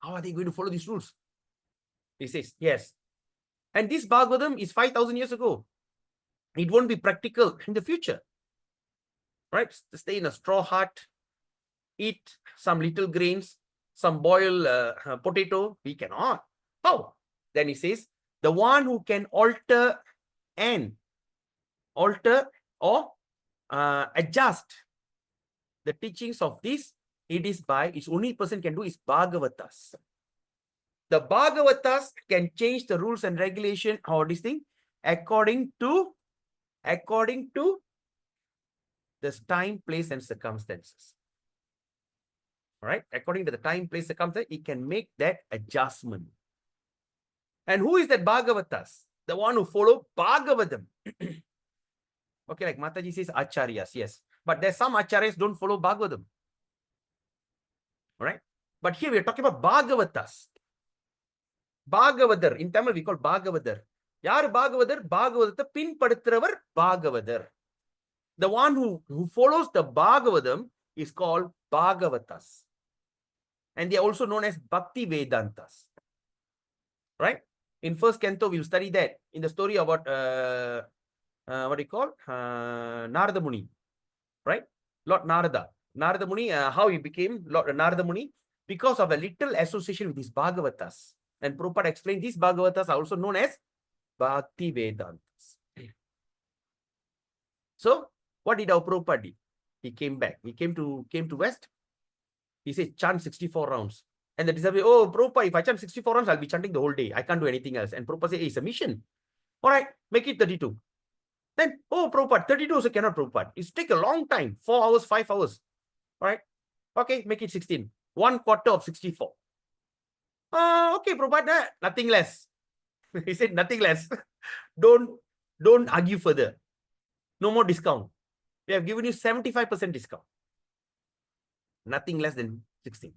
How are they going to follow these rules? He says, yes. And this Bhagavatam is 5,000 years ago. It won't be practical in the future. Right? Stay in a straw hut, eat some little grains, some boiled potato. We cannot. How? Then he says, the one who can alter or adjust the teachings of this, it's only person can do is Bhagavatas. The Bhagavatas can change the rules and regulation or this thing according to the time, place, and circumstances. All right? According to the time, place, circumstance, it can make that adjustment. And who is that Bhagavatas? The one who follow Bhagavatam. Okay, like Mataji says, Acharyas, yes. But there's some Acharyas don't follow Bhagavatam. All right? But here we are talking about Bhagavatas. Bhagavadar. In Tamil, we call Bhagavadar. Yar Bhagavadar? Bhagavadata pinpaduthravar Bhagavadar. The one who follows the Bhagavatam is called Bhagavatas. And they are also known as Bhakti Vedantas. Right? In first canto, we'll study that in the story about what do you call? Narada Muni. Right? Lord Narada. Narada Muni, how he became Lord Narada Muni? Because of a little association with his Bhagavatas. And Prabhupada explained these Bhagavatas are also known as Bhakti Vedantas. So, what did our Prabhupada do? He came back. He came to West. He said, chant 64 rounds. And the disciple, oh, Prabhupada, if I chant 64 rounds, I'll be chanting the whole day. I can't do anything else. And Prabhupada said, hey, it's a mission. All right, make it 32. Then, oh, Prabhupada, 32 also cannot, Prabhupada. It's take a long time, 4 hours, 5 hours. All right, okay, make it 16. 1/4 of 64. Okay, Prabhupada, nothing less. He said, nothing less. Don't argue further. No more discount. We have given you 75% discount. Nothing less than 16.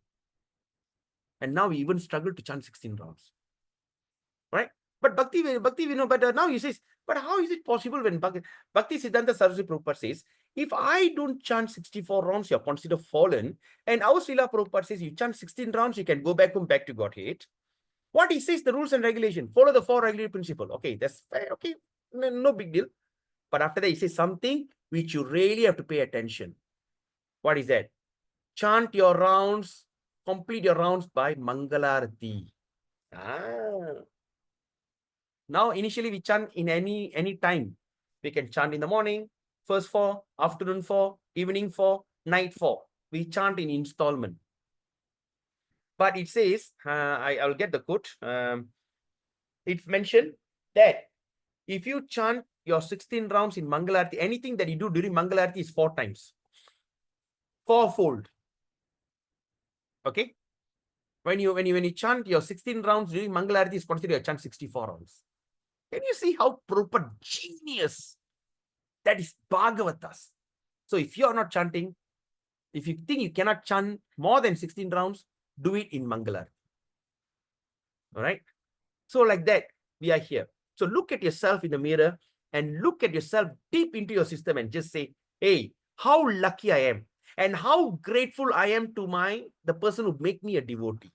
And now we even struggle to chant 16 rounds. Right? But Bhakti, but now he says, but how is it possible when Bhakti Siddhanta Saraswati Prabhupada says, if I don't chant 64 rounds, you're considered fallen. And our Srila Prabhupada says, you chant 16 rounds, you can go back home, back to Godhead. What he says, the rules and regulation, follow the 4 regulatory principle. Okay, that's fair. Okay, no big deal. But after that, he says something which you really have to pay attention. What is that? chant your rounds, complete your rounds by Mangalarti. Now, initially we chant in any time. We can chant in the morning, first 4, afternoon 4, evening 4, night 4. We chant in installment. But it says, I'll get the quote. It's mentioned that if you chant your 16 rounds in Mangalarti, anything that you do during Mangalarti is 4 times. 4-fold. Okay? When you chant your 16 rounds during Mangalarti, is considered a chant 64 rounds. Can you see how proper genius that is Bhagavatas? So if you are not chanting, if you think you cannot chant more than 16 rounds, do it in Mangalarti. All right? So like that, we are here. So look at yourself in the mirror and look at yourself deep into your system and just say, hey, how lucky I am and how grateful I am to the person who made me a devotee.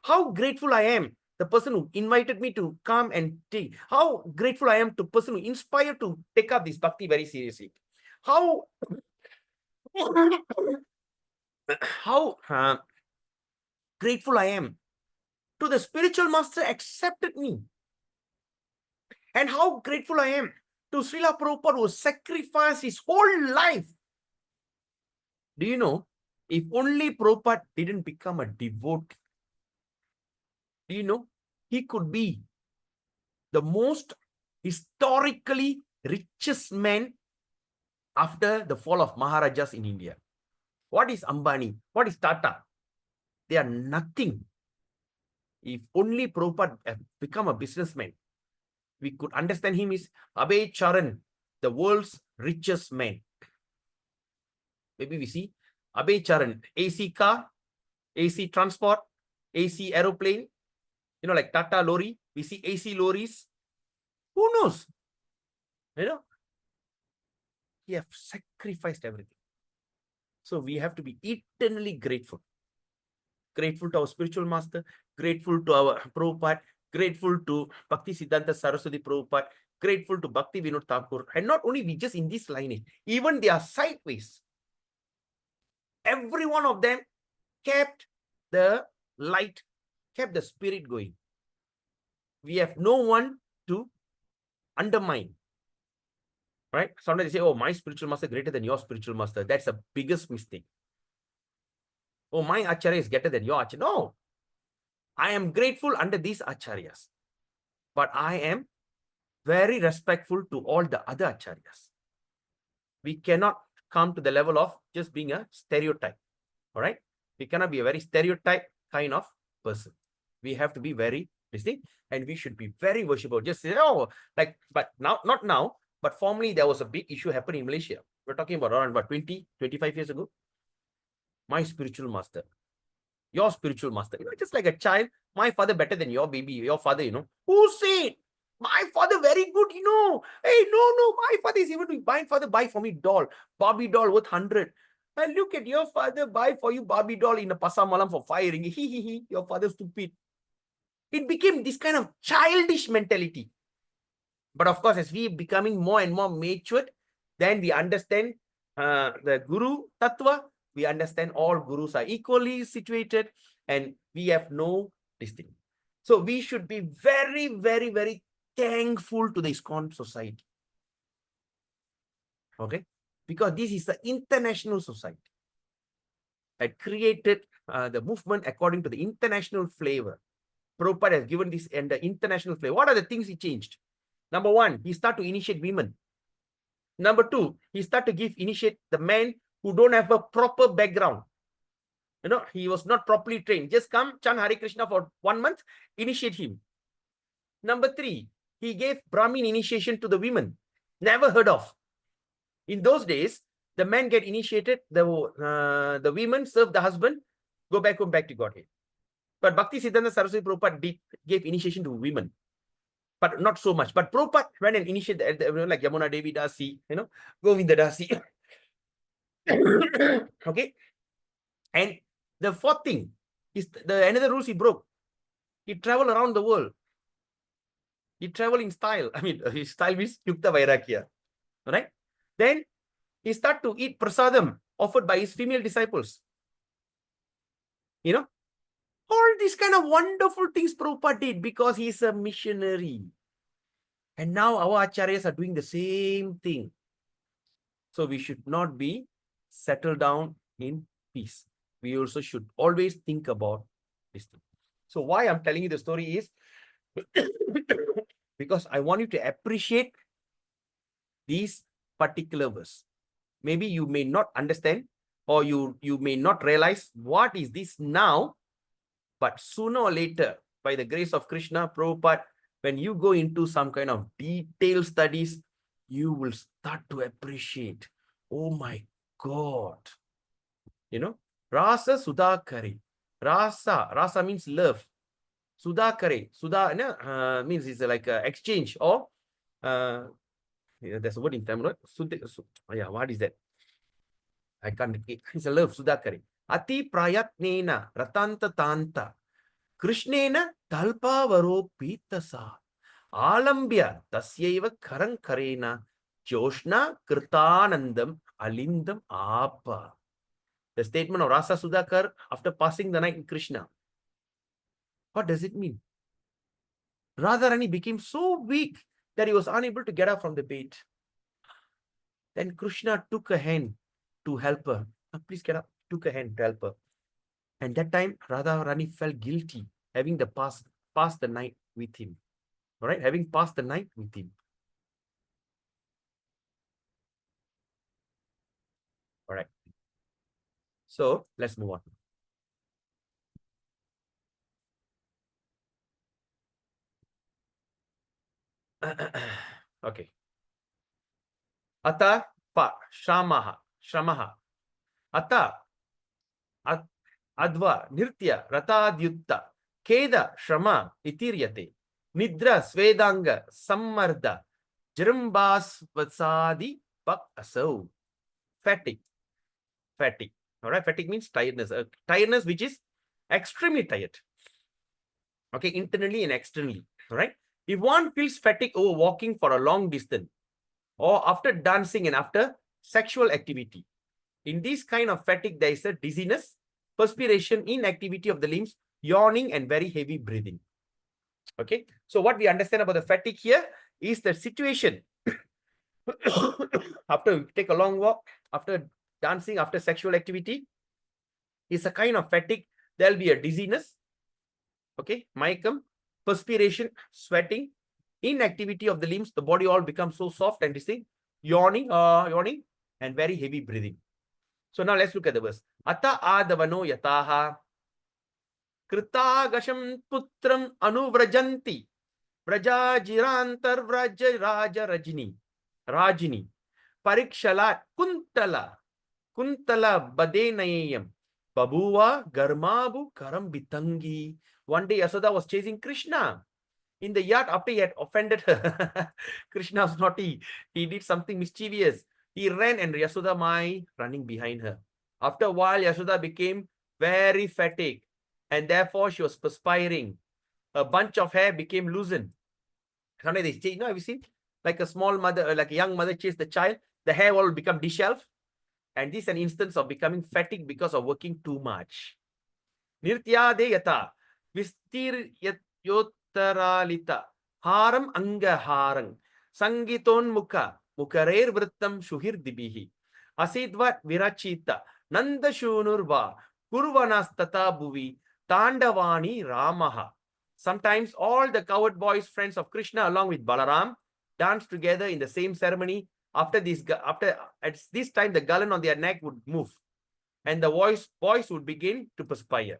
How grateful I am, the person who invited me to come and take. How grateful I am to the person who inspired to take up this bhakti very seriously. How grateful I am to the spiritual master accepted me. And how grateful I am to Srila Prabhupada who sacrificed his whole life. Do you know, if only Prabhupada didn't become a devotee, do you know, he could be the most historically richest man after the fall of Maharajas in India. What is Ambani? What is Tata? They are nothing. If only Prabhupada had become a businessman, we could understand him as Vyabichari, the world's richest man. Maybe we see Vyabichari, AC car, AC transport, AC aeroplane, you know, like Tata lorry, we see AC lorries. Who knows? You know, he have sacrificed everything. So we have to be eternally grateful. Grateful to our spiritual master, grateful to our Prabhupada, grateful to Bhakti Siddhanta Saraswati Prabhupada, grateful to Bhakti Vinod Thakur. And not only we just in this lineage, even they are sideways. Every one of them kept the light, kept the spirit going. We have no one to undermine. Right? Sometimes they say, oh, my spiritual master is greater than your spiritual master. That's the biggest mistake. Oh, my acharya is greater than your acharya. No. I am grateful under these acharyas. But I am very respectful to all the other acharyas. We cannot come to the level of just being a stereotype. All right? We cannot be a very stereotype kind of person. We have to be very distinct and we should be very worshipful. Just say, oh, like, but now, not now, but formerly there was a big issue happening in Malaysia. We're talking about around what, 20, 25 years ago. My spiritual master, your spiritual master, you know, just like a child, my father better than your baby, your father, you know. Who said? My father very good, you know. Hey, no, my father is even doing, my father buy for me doll, Barbie doll worth 100. And look at your father buy for you Barbie doll in a pasar malam for 5 ringgit. He, your father stupid. It became this kind of childish mentality. But of course, as we becoming more and more matured, then we understand the Guru Tattva. We understand all Gurus are equally situated and we have no distinction. So we should be very, very, very thankful to the ISKCON society. Okay? Because this is the international society that created the movement according to the international flavor. Prabhupada has given this and the international flavor. What are the things he changed? Number 1, he started to initiate women. Number 2, he started to initiate the men who don't have a proper background. You know, he was not properly trained. Just come, chant Hare Krishna for 1 month, initiate him. Number 3, he gave Brahmin initiation to the women. Never heard of. In those days, the men get initiated, the women serve the husband, go back home, back to Godhead. But Bhakti Siddhanta Saraswati Prabhupada gave initiation to women. But not so much. But Prabhupada went and initiated, like Yamuna Devi Dasi, you know, Govinda Dasi. Okay. And the 4th thing is another rules he broke. He traveled around the world. He traveled in style. I mean, his style means Yukta Vairagya. All right. Then he started to eat prasadam offered by his female disciples. You know, all these kind of wonderful things Prabhupada did because he's a missionary. And now our acharyas are doing the same thing. So we should not be settled down in peace. We also should always think about this thing. So why I'm telling you the story is because I want you to appreciate these particular verse. Maybe you may not understand or you may not realize what is this now, but sooner or later, by the grace of Krishna, Prabhupada, when you go into some kind of detailed studies, you will start to appreciate, oh my God, you know, Rasa Sudhakari. Rasa means love. Sudhakare. Sudha means it's like an exchange or there's a word in Tamil. Yeah, what is that? I can't. It's a love. Sudhakare. Ati prayatnena ratanta tanta. Krishnena talpavaro pitasa. Alambya tasyaiva karankarena. Joshna kirtanandam alindam apa. The statement of Rasa Sudhakar after passing the night in Krishna. What does it mean? Radharani became so weak that he was unable to get up from the bed. Then Krishna took a hand to help her. Please get up. Took a hand to help her. And that time, Radharani felt guilty having passed the night with him. All right, having passed the night with him. All right. So let's move on. Okay. Ata pa shramaha. Ata adva nirtya ratadyutta keda shrama itiryate nidra svedanga sammarda jirambasvasadi pak asau. Fatigue. All right, fatigue means tiredness. Tiredness which is extremely tired. Okay, internally and externally. All right. If one feels fatigue over walking for a long distance or after dancing and after sexual activity, in this kind of fatigue, there is a dizziness, perspiration, inactivity of the limbs, yawning, and very heavy breathing. Okay. So what we understand about the fatigue here is the situation. After we take a long walk, after dancing, after sexual activity, is a kind of fatigue. There'll be a dizziness, okay, mayakam, perspiration, sweating, inactivity of the limbs, the body all becomes so soft and distinct, yawning, and very heavy breathing. So now let's look at the verse. Ata adavano yataha kritagasham putram anuvrajanti vrajajirantar vraja rajini parikshalat kuntala badenayam babuva garmabu karambitangi. One day Yasoda was chasing Krishna in the yard after he had offended her. Krishna was naughty. He did something mischievous. He ran and Yasoda Mai running behind her. After a while, Yasoda became very fatigued and therefore she was perspiring. A bunch of hair became loosened. Sometimes they change, have you seen? Like a small mother, like a young mother chased the child, the hair will become disheveled. And this is an instance of becoming fatigued because of working too much. Nirtyade yata vistir yotaralita haram anga harang sangiton muka mukarer vrittam shuhir dibihi asidvat virachita nanda shunurva kurvanastata bhuvi tandavani ramaha. Sometimes all the coward boys, friends of Krishna, along with Balaram, danced together in the same ceremony. At this time, the galan on their neck would move, and the boys would begin to perspire.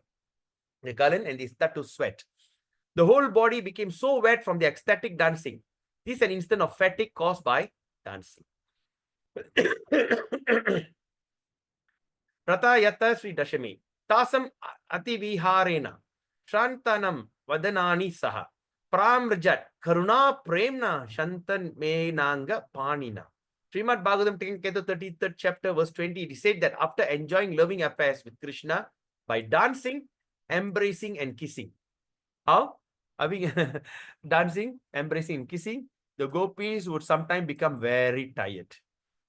The galan and they start to sweat. The whole body became so wet from the ecstatic dancing. This is an instant of fatigue caused by dancing. Rata yata Sri Dashami tasam ati viharena shantanam vadanani saha pramrjat karuna premna shantan menanga panina. Srimad Bhagavatam, taken Ketu 33rd chapter, verse 20, it is said that after enjoying loving affairs with Krishna by dancing, embracing, and kissing. How? Having dancing, embracing, and kissing, the gopis would sometimes become very tired.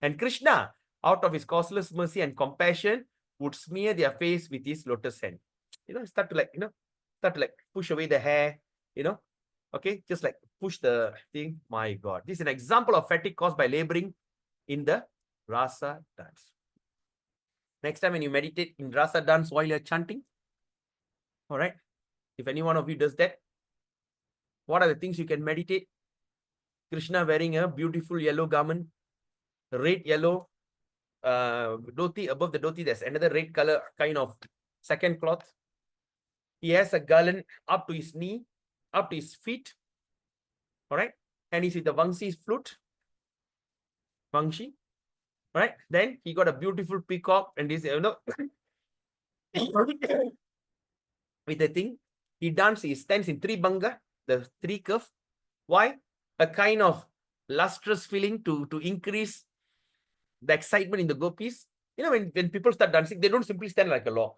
And Krishna, out of his causeless mercy and compassion, would smear their face with his lotus hand. Start to push away the hair, okay, just like push the thing. My God, this is an example of fatigue caused by laboring in the rasa dance. Next time when you meditate in rasa dance while you're chanting, all right, if any one of you does that, what are the things you can meditate? Krishna wearing a beautiful yellow garment, red yellow dhoti. Above the dhoti, there's another red color kind of second cloth. He has a garland up to his knee, up to his feet. All right. And he's with the Vangsi's flute. Vangshi. All right. Then he got a beautiful peacock and this, with the thing. He stands in three banga, the three curve. Why? A kind of lustrous feeling to increase the excitement in the gopis. When people start dancing, they don't simply stand like a log.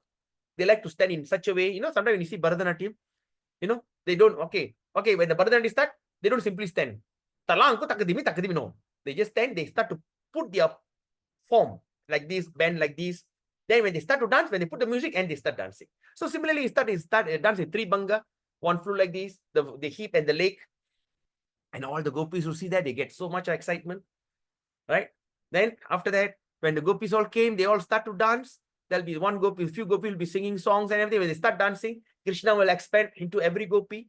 They like to stand in such a way. Sometimes when you see Bharatanatyam, they don't, okay, when the Bharatanatyam start, they don't simply stand. No. They just stand, they start to put their form like this, bend like this. Then when they start to dance, when they put the music and they start dancing. So similarly, he start dancing three banga, one flute like this, the hip and the leg. And all the gopis who see that, they get so much excitement, right? Then after that, when the gopis all came, they all start to dance. There'll be one gopi, a few gopis will be singing songs and everything. When they start dancing, Krishna will expand into every gopi.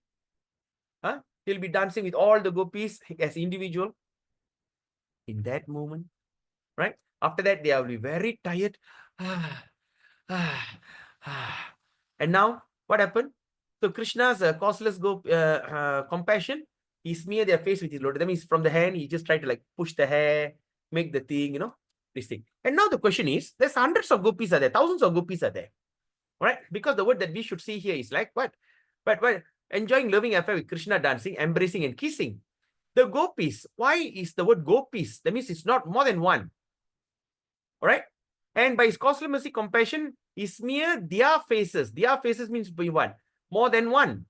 He'll be dancing with all the gopis as individual. In that moment, right? After that, they will be very tired. And now, what happened? So Krishna's causeless compassion, he smeared their face with his lotus. That means from the hand, he just tried to push the hair, make the thing, this thing. And now the question is, there's hundreds of gopis are there, thousands of gopis are there, right? Because the word that we should see here is like what? But enjoying loving affair with Krishna, dancing, embracing and kissing. The gopis, why is the word gopis? That means it's not more than one, all right? And by his causeless mercy, compassion, he smeared their faces. Their faces means by one, more than one.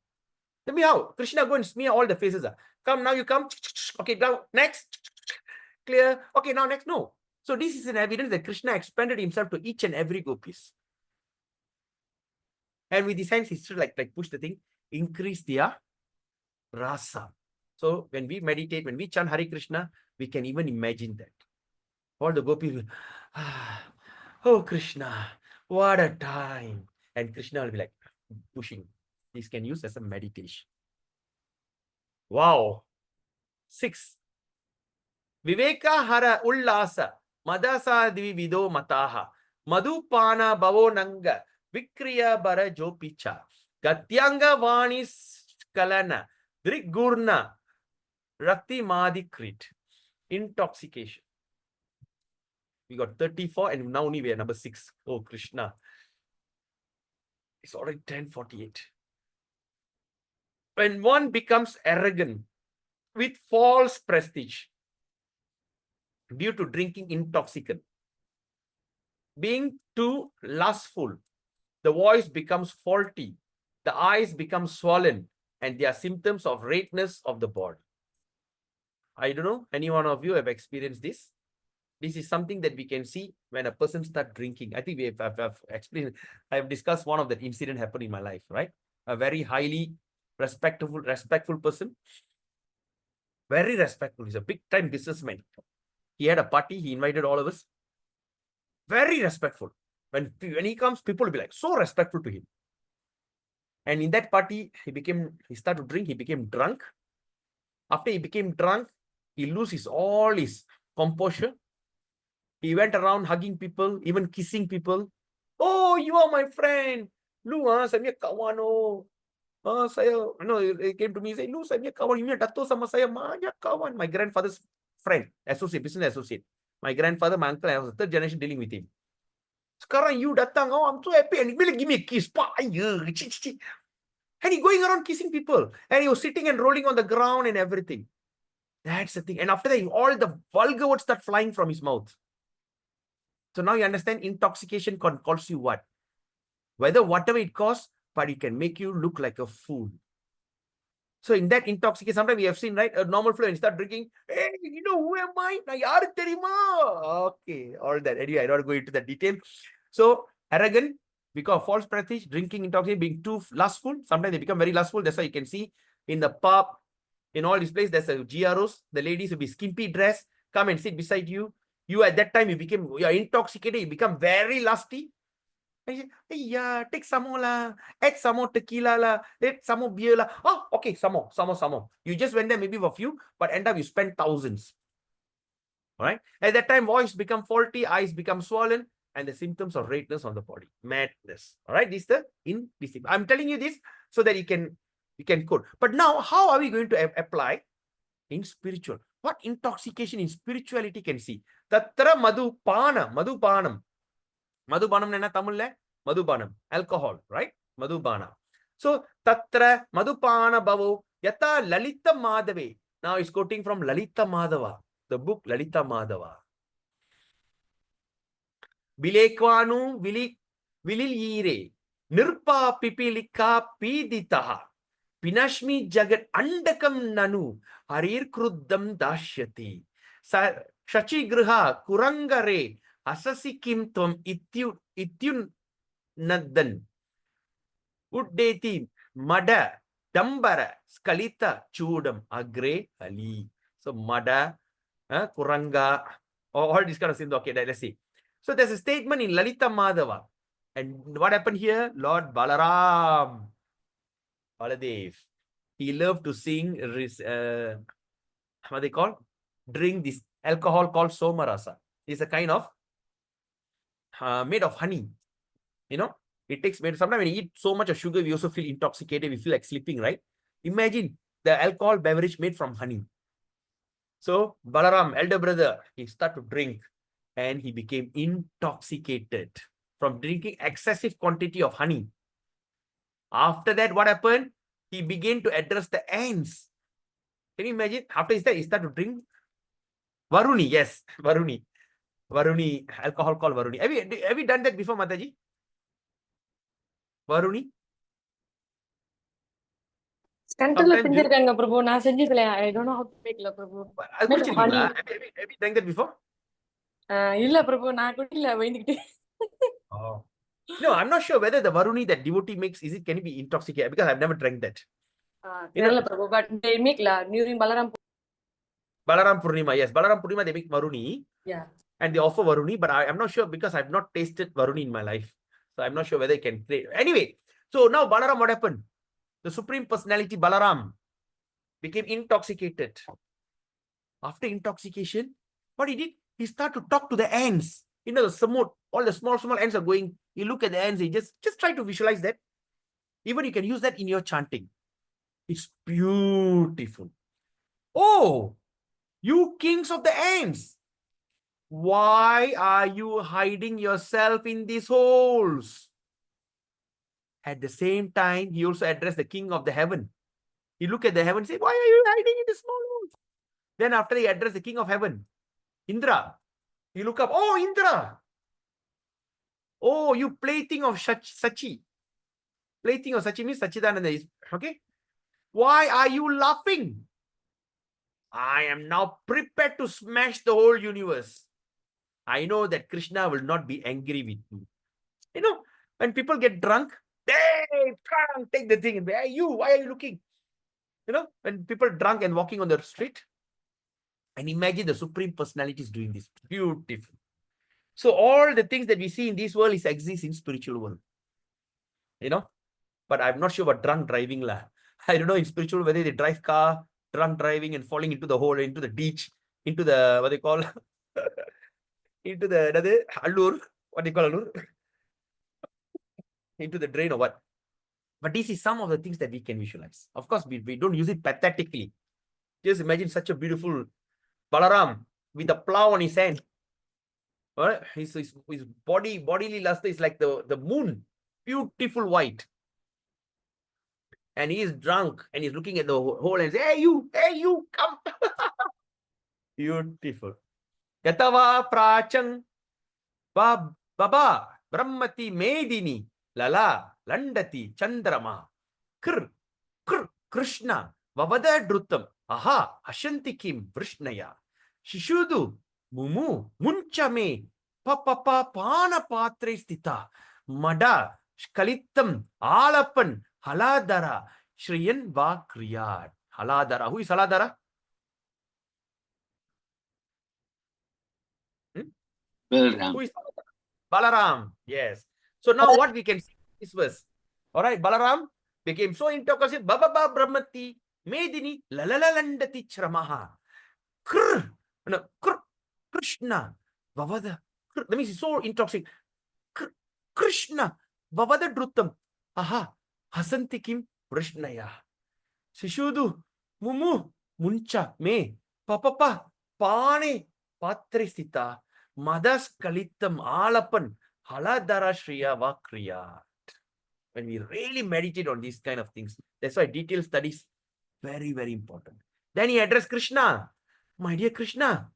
Tell me how Krishna go and smear all the faces. Come, now you come. Okay, now next. Clear. Okay, now next. No. So this is an evidence that Krishna expanded himself to each and every gopis. And with his hands, he still like push the thing, increase their rasa. So when we meditate, when we chant Hare Krishna, we can even imagine that. All the gopis will, oh Krishna, what a time. And Krishna will be like pushing. This can use as a meditation. Wow. 6. Viveka hara ullasa madasa divido mataha madhupana bhavonanga vikriya bara jopicha gatyanga vanis kalana drigurna rakti madikrit. Intoxication. We got 34 and now only we are number 6. Oh Krishna. It's already 10:48. When one becomes arrogant with false prestige due to drinking intoxicant, being too lustful, the voice becomes faulty, the eyes become swollen, and there are symptoms of redness of the body. I don't know, any one of you have experienced this? This is something that we can see when a person starts drinking. I think I've explained, I've discussed one of that incident happened in my life, right? A very highly respectful person. Very respectful. He's a big time businessman. He had a party. He invited all of us. Very respectful. When he comes, people will be like so respectful to him. And in that party, he started to drink. He became drunk. After he became drunk, he loses all his composure. He went around hugging people, even kissing people. Oh, you are my friend. Lu, saya kawan oh. Saya, he came to me and said, "Lu, saya kawan, ini dato sama saya banyak kawan." My grandfather's friend, associate, business associate. My grandfather, my uncle, I was the third generation dealing with him. Sekarang you datang, oh, I'm so happy, and he will give me a kiss. And he going around kissing people, and he was sitting and rolling on the ground and everything. That's the thing. And after that, all the vulgar words start flying from his mouth. So now you understand intoxication calls you what? Whether whatever it costs, but it can make you look like a fool. So in that intoxication, sometimes we have seen, right, a normal flow and you start drinking. Hey, you know who am I? Na yaru theriyuma? Okay, all that. Anyway, I don't go into the detail. So arrogant, because false prestige, drinking intoxication, being too lustful. Sometimes they become very lustful. That's why you can see in the pub, in all these places, there's a GROs. The ladies will be skimpy dressed, come and sit beside you. You at that time, you're intoxicated, you become very lusty. Hey, yeah, take some more lah. Add some more tequila lah. Add some more beer lah. Oh, okay, some more. You just went there maybe for a few, but end up you spend thousands. All right. At that time, voice become faulty, eyes become swollen, and the symptoms of redness on the body, madness. All right. This is the indiscipline. I'm telling you this so that you can quote. But now, how are we going to apply in spiritual? What intoxication in spirituality can see? Tatra madhupanam. Madhubanam enna Tamil? Madhubanam, alcohol, right? Madhubana. So, tatra madhupana bhavo yata lalita madhave. Now it's quoting from Lalita Madhava, the book Lalita Madhava. Bilekwanu vilil nirpa pipilika piditaha pinashmi jagat andakam nanu harir kruddam dashyati shachi griha kurangare asasikim tvam ityun naddan uddeti mada dambara skalita chudam agre ali. So mada, kuranga, all these kind of things. Okay, let's see. So there's a statement in Lalita Madhava. And what happened here? Lord Balaram, Baladev, he loved to sing, what they call? Drink this alcohol called Somarasa. It's a kind of made of honey. You know, it takes, sometimes when you eat so much of sugar, we also feel intoxicated. We feel like sleeping, right? Imagine the alcohol beverage made from honey. So Balaram, elder brother, he started to drink and he became intoxicated from drinking excessive quantity of honey. After that, what happened? He began to address the ants. Can you imagine? After that, he started to drink Varuni. Yes, Varuni. Varuni, alcohol called Varuni. Have you done that before, Mataji? Varuni? Skantal செஞ்சிருக்காங்க பிரபு நான் செஞ்சதில்ல I don't know how to make la பிரபு அது குடிச்சிருக்கீங்களா? Have you done that before? இல்ல பிரபு நான் குடிக்கல வைந்துக்கிட்டே. Oh. No, I'm not sure whether the Varuni that devotee makes, can it be intoxicated? Because I've never drank that. தெரியல பிரபு but they make la during Balaram Purnima. Yes, Balaram Purnima they make Varuni. Yeah. And they offer Varuni, but I'm not sure because I've not tasted Varuni in my life. So I'm not sure whether it can create. Anyway, so now Balaram, what happened? The Supreme Personality Balaram became intoxicated. After intoxication, what he did? He started to talk to the ants. You know, the samut, all the small ants are going. You look at the ants, you just try to visualize that. Even you can use that in your chanting. It's beautiful. Oh, you kings of the ants, why are you hiding yourself in these holes? At the same time, he also addressed the king of the heaven. He looked at the heaven and said, why are you hiding in the small holes? Then after he addressed the king of heaven, Indra, he looked up, oh, Indra. Oh, you plaything of Sachi. Plaything of Sachi means Sachidananda. Okay. Why are you laughing? I am now prepared to smash the whole universe. I know that Krishna will not be angry with me. You know, when people get drunk, hey, take the thing. Why are you looking? You know, when people drunk and walking on the street, and imagine the Supreme Personality is doing this. Beautiful. So all the things that we see in this world exists in spiritual world. You know, but I'm not sure about drunk driving lah. I don't know in spiritual whether they drive car, drunk driving and falling into the hole, into the ditch, into the, what they call, into the, allur, what do you call allur? Into the drain or what? But this is some of the things that we can visualize. Of course, we don't use it pathetically. Just imagine such a beautiful Balaram with a plow on his hand. All right? His bodily luster is like the moon, beautiful white. And he is drunk and he's looking at the hole and says, hey, you, come. Beautiful. Yatava prachang baba brahmati medini lala landati chandrama kr Krishna Vavada Drutam. Aha, Ashantikim, Vrishnaya. Shishudu, Mumu, Munchame, Papa, Pana Patre Stita, Mada, Skalitam, Alapan, Haladara, Shriyan Va Kriyat. Haladara. Who is Haladara? Balaram. Who is Balaram? Yes. So now what we can see this verse. All right, Balaram became so intoxicated. Baba Brahmati, Medini, Lalalandati Chramaha. Krishna, Vavada. That means he's so intoxicated. Krishna, Vavada Drutam. Aha, Hasantikim Vrishnaya. Shishudu, Mumu, Muncha, Me, Papa, Pane, Patrisita, Madas Kalitam, Alapan, Haladara Shriya Vakriya. When we really meditate on these kind of things, that's why detailed studies very, very important. Then he addressed Krishna. My dear Krishna,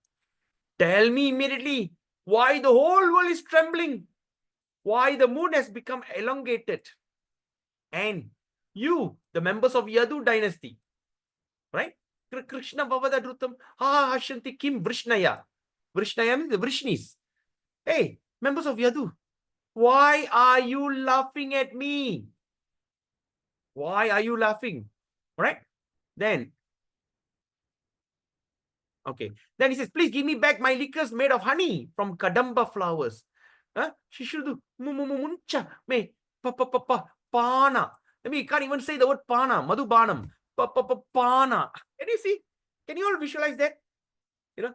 tell me immediately why the whole world is trembling, why the moon has become elongated, and you, the members of Yadu dynasty, right? Krishna Bhavada Drutam, Hashanti Kim Vrishnaya. Vrishnaya means the Vrishnis. Hey, members of Yadu, why are you laughing at me? Why are you laughing? All right? Then, okay. Then he says, please give me back my liquors made of honey from Kadamba flowers. Shishudu, Muncha, me, Pana. I mean, you can't even say the word Pana, Madhubanam, Pana. Can you see? Can you all visualize that? You know,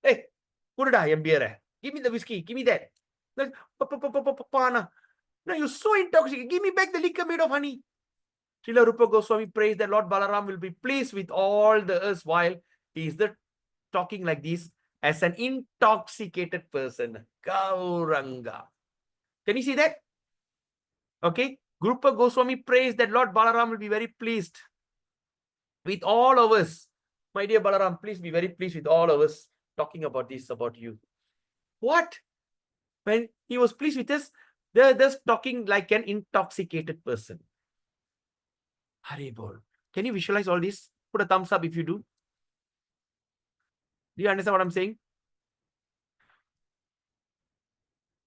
hey, Kurda, beer. Give me the whiskey, give me that. Pana. No, you're so intoxicated. Give me back the liquor made of honey. Srila Rupa Goswami prays that Lord Balaram will be pleased with all the earth while he is talking like this as an intoxicated person. Gauranga. Can you see that? Okay. Rupa Goswami prays that Lord Balaram will be very pleased with all of us. My dear Balaram, please be very pleased with all of us talking about this, about you. What? When he was pleased with us, they're just talking like an intoxicated person. Haribol. Can you visualize all this? Put a thumbs up if you do. Do you understand what I'm saying?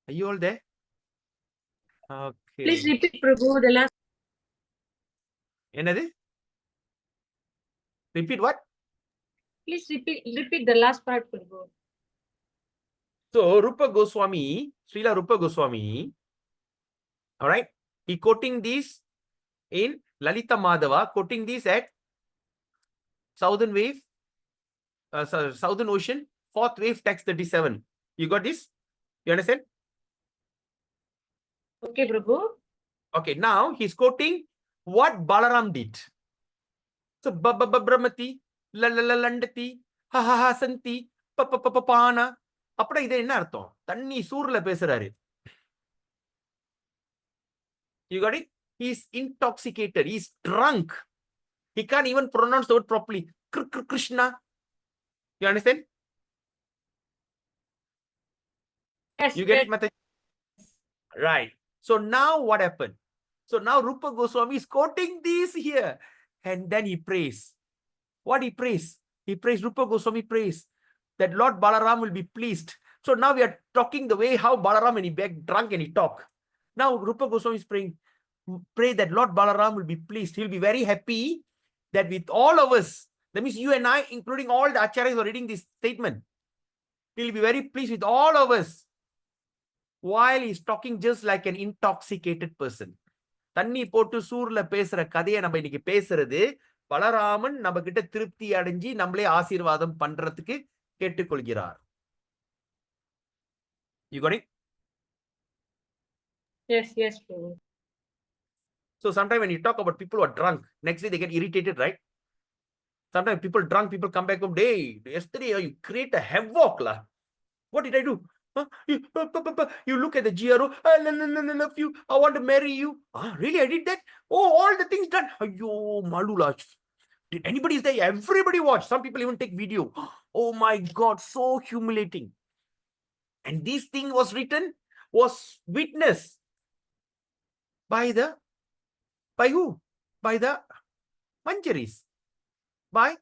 Are you all there? Okay. Please repeat, Prabhu, the last. Another? Repeat what? Please repeat the last part, Prabhu. So, Rupa Goswami, Srila Rupa Goswami, all right, he quoting this in Lalita Madhava, quoting this at Southern Wave, Southern Ocean, 4th Wave, text 37. You got this? You understand? Okay, Prabhu. Okay, now he's quoting what Balaram did. So, Brahmati, Landati, Santi, Pana. அப்படி இது என்ன அர்த்தம்? தண்ணி சூர்ல பேசுறாரு. You got it? He's intoxicated. He's drunk. He can't even pronounce the word properly. Krishna. You understand? Yes, You get yes. it, Mataji? Right. So now what happened? So now Rupa Goswami is quoting this here. And then he prays. What he prays? He prays, Rupa Goswami prays that Lord Balaram will be pleased. So now we are talking the way how Balaram and he back drunk and he talk. Now Rupa Goswami is praying, pray that Lord Balaram will be pleased. He'll be very happy that with all of us, that means you and I, including all the acharyas who are reading this statement, he'll be very pleased with all of us while he's talking just like an intoxicated person. தண்ணி போட்டு சூர்ல பேசுற கதையை நம்ம இன்னைக்கு பேசுறது பலராமன் நம்ம கிட்ட திருப்தி அடைஞ்சி நம்மளே ஆசீர்வாதம் பண்றதுக்கு கேட்டுக்கொள்கிறார். You got it? Yes, yes, Prabhu. So sometimes when you talk about people who are drunk, next day they get irritated, right? Sometimes people drunk, people come back home, hey, yesterday you create a havoc lah. What did I do? Huh? You look at the GRO, I love you, I want to marry you. Ah, really? I did that? Oh, all the things done. Ayyo, malula. Did anybody say? Everybody watch. Some people even take video. Oh my God, so humiliating. And this thing was written, was witnessed by who? By the manjaris by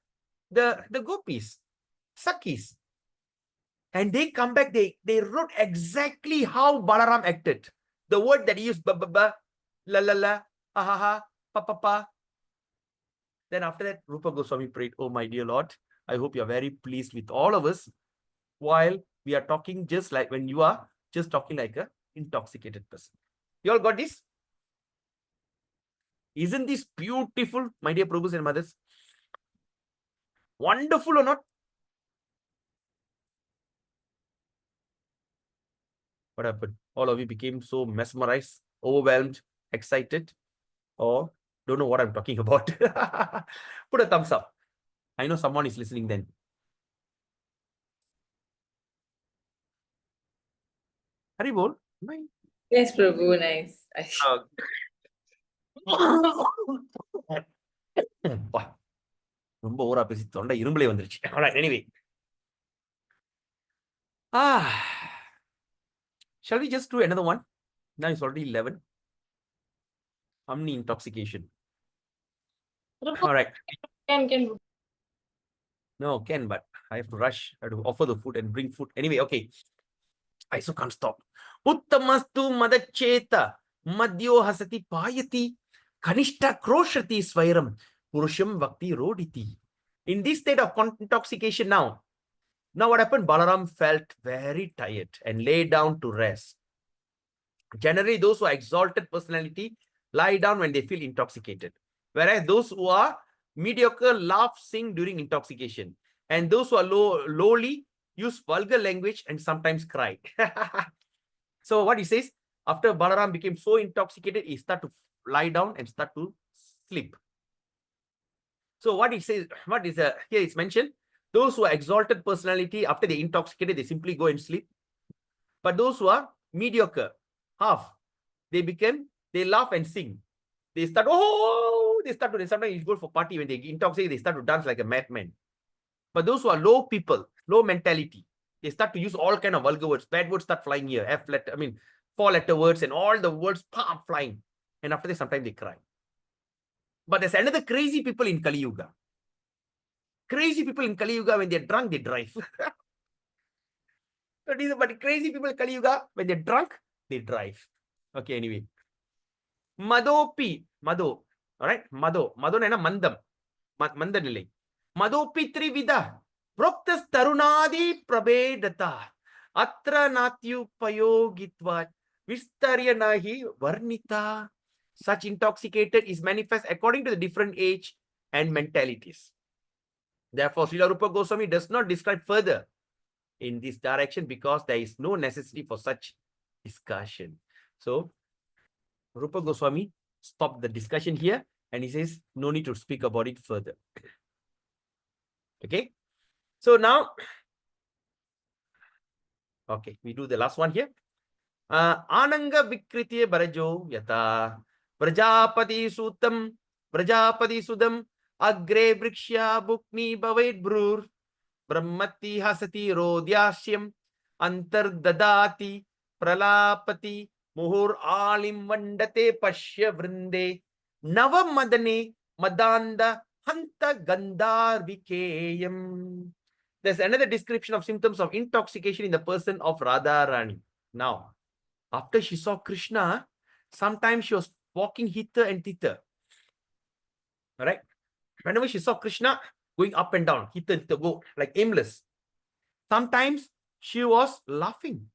the gopis, Sakis. And they come back, they wrote exactly how Balaram acted. The word that he used, ba ba ba, la la la, ha ha ha, pa pa pa. Then after that, Rupa Goswami prayed, oh my dear Lord, I hope you are very pleased with all of us while we are talking just like when you are just talking like a intoxicated person. You all got this? Isn't this beautiful, my dear Prabhus and mothers? Wonderful or not? What happened? All of you became so mesmerized, overwhelmed, excited, or don't know what I'm talking about. Put a thumbs up. I know someone is listening then. Haribol. Yes, Prabhu, nice. ரொம்ப ஓரா பேசி தொண்டை இரும்பலே வந்துருச்சு. Alright, anyway. Shall we just do another one? Now it's already 11. Omni intoxication. Alright. Can. No, can, but I have to rush. I have to offer the food and bring food. Anyway, okay. I so can't stop. Uttamastu madacheta madhyo hasati payati kanishta kroshati svairam purusham vakti roditi. In this state of intoxication now what happened? Balaram felt very tired and lay down to rest. Generally, those who are exalted personality lie down when they feel intoxicated. Whereas those who are mediocre laugh, sing during intoxication. And those who are lowly use vulgar language and sometimes cry. So what he says, after Balaram became so intoxicated, he started to lie down and start to sleep. So what he says, what is here is mentioned, those who are exalted personality, after they intoxicated, they simply go and sleep. But those who are mediocre, half, they laugh and sing. They start, sometimes you go for party when they intoxicate, they start to dance like a madman. But those who are low people, low mentality, they start to use all kind of vulgar words. Bad words start flying here. Four-letter words and all the words flying. And after that, sometimes they cry. But there's another crazy people in Kali Yuga. Crazy people in Kali Yuga, when they're drunk, they drive. But crazy people in Kali Yuga, when they're drunk, they drive. Okay, anyway. Madopi. Mado. Alright? Mado. Mado na mandam. Mandanile. Madopi trivida. Proktas tarunadi prabedata. Atra natyupayogitva. Vistarya nahi varnita. Such intoxicated is manifest according to the different age and mentalities. Therefore, Srila Rupa Goswami does not describe further in this direction because there is no necessity for such discussion. So, Rupa Goswami stopped the discussion here and he says, no need to speak about it further. Okay. So now, okay, we do the last one here. Ananga Vikritya Barajo Yata Prajapati Sudam Agre Vriksha Bukni Bhaved Brur Brahmati Hasati Rodyasyam Antar Dadati Pralapati Muhur Alim Vandate Pashya Vrinde Nava Madane Madanda Hanta Gandhar Vikeyam. There's another description of symptoms of intoxication in the person of Radharani. Now, after she saw Krishna, sometimes she was walking hither and thither. All right? Whenever she saw Krishna going up and down, hither, go like aimless. Sometimes she was laughing.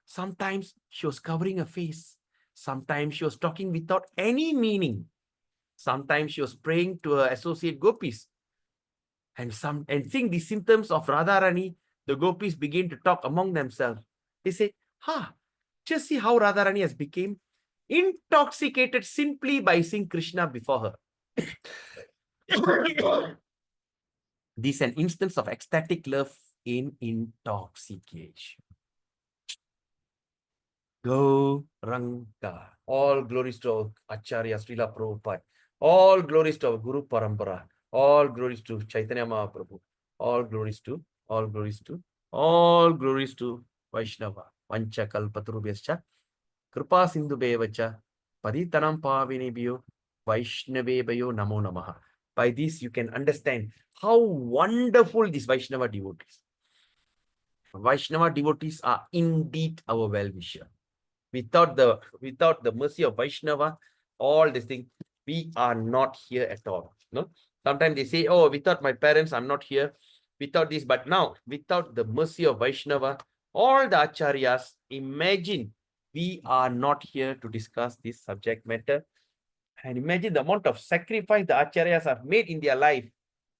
Sometimes she was covering her face. Sometimes she was talking without any meaning. Sometimes she was praying to her associate gopis. And seeing the symptoms of Radharani, the gopis begin to talk among themselves. They say, just see how Radharani has become intoxicated simply by seeing Krishna before her. This is an instance of ecstatic love in intoxication. Go Ranga. All glories to Acharya Srila Prabhupada. All glories to our Guru Parampara. All glories to Chaitanya Mahaprabhu. All glories to Vaishnava. Vancha kalpatarubhyascha kripa sindhu bevacha paditanam pavinebhyo Vaishnavebayo namo namaha. By this, you can understand how wonderful these Vaishnava devotees. Vaishnava devotees are indeed our well-wisher. Without the mercy of Vaishnava, all these things, we are not here at all. No, sometimes they say, oh, without my parents, I'm not here. Without this, but now, without the mercy of Vaishnava, all the acharyas, imagine we are not here to discuss this subject matter. And imagine the amount of sacrifice the acharyas have made in their life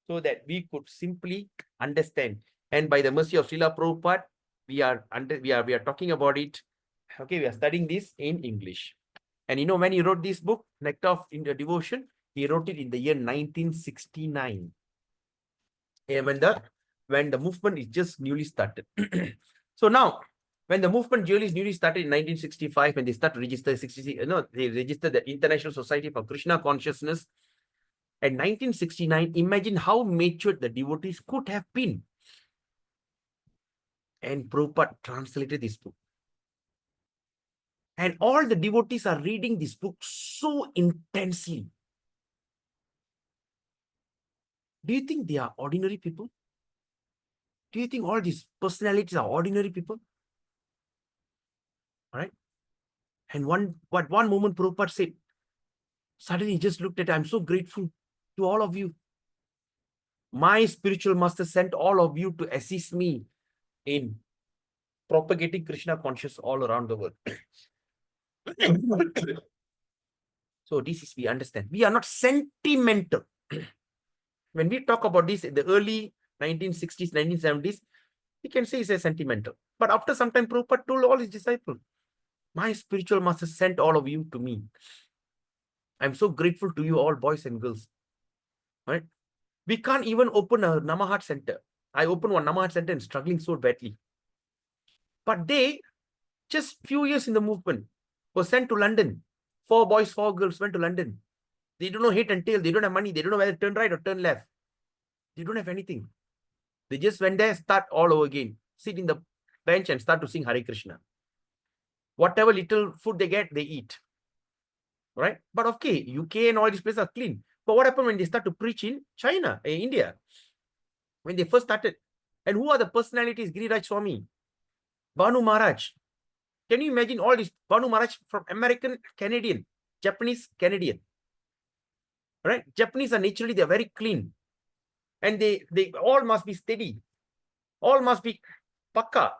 so that we could simply understand. And by the mercy of Srila Prabhupada, we are talking about it. Okay, we are studying this in English. And you know, when he wrote this book, Nectar of India Devotion, he wrote it in the year 1969. And when the movement is just newly started. So now, when the movement newly started in 1965, when they start to register they registered the International Society for Krishna Consciousness. In 1969, imagine how matured the devotees could have been. And Prabhupada translated this book. And all the devotees are reading this book so intensely. Do you think they are ordinary people? Do you think all these personalities are ordinary people? All right. And one moment Prabhupada said, suddenly he just looked at, I'm so grateful to all of you. My spiritual master sent all of you to assist me in propagating Krishna consciousness all around the world. So this is, we understand. We are not sentimental. When we talk about this in the early 1960s, 1970s, we can say it's a sentimental. But after some time, Prabhupada told all his disciples, my spiritual master sent all of you to me. I'm so grateful to you all, boys and girls. Right? We can't even open a Namahat center. I opened one Namahat center and struggling so badly. But they, just few years in the movement, were sent to London. 4 boys, 4 girls went to London. They don't know head and tail. They don't have money. They don't know whether to turn right or turn left. They don't have anything. They just went there, start all over again. Sit in the bench and start to sing Hare Krishna. Whatever little food they get, they eat. Right? But okay, UK and all these places are clean. But what happened when they start to preach in China, in India? When they first started. And who are the personalities? Giriraj Swami, Banu Maharaj. Can you imagine all these? Banu Maharaj from American, Canadian, Japanese, Canadian. Right? Japanese are naturally, they're very clean. And they all must be steady. All must be pakka.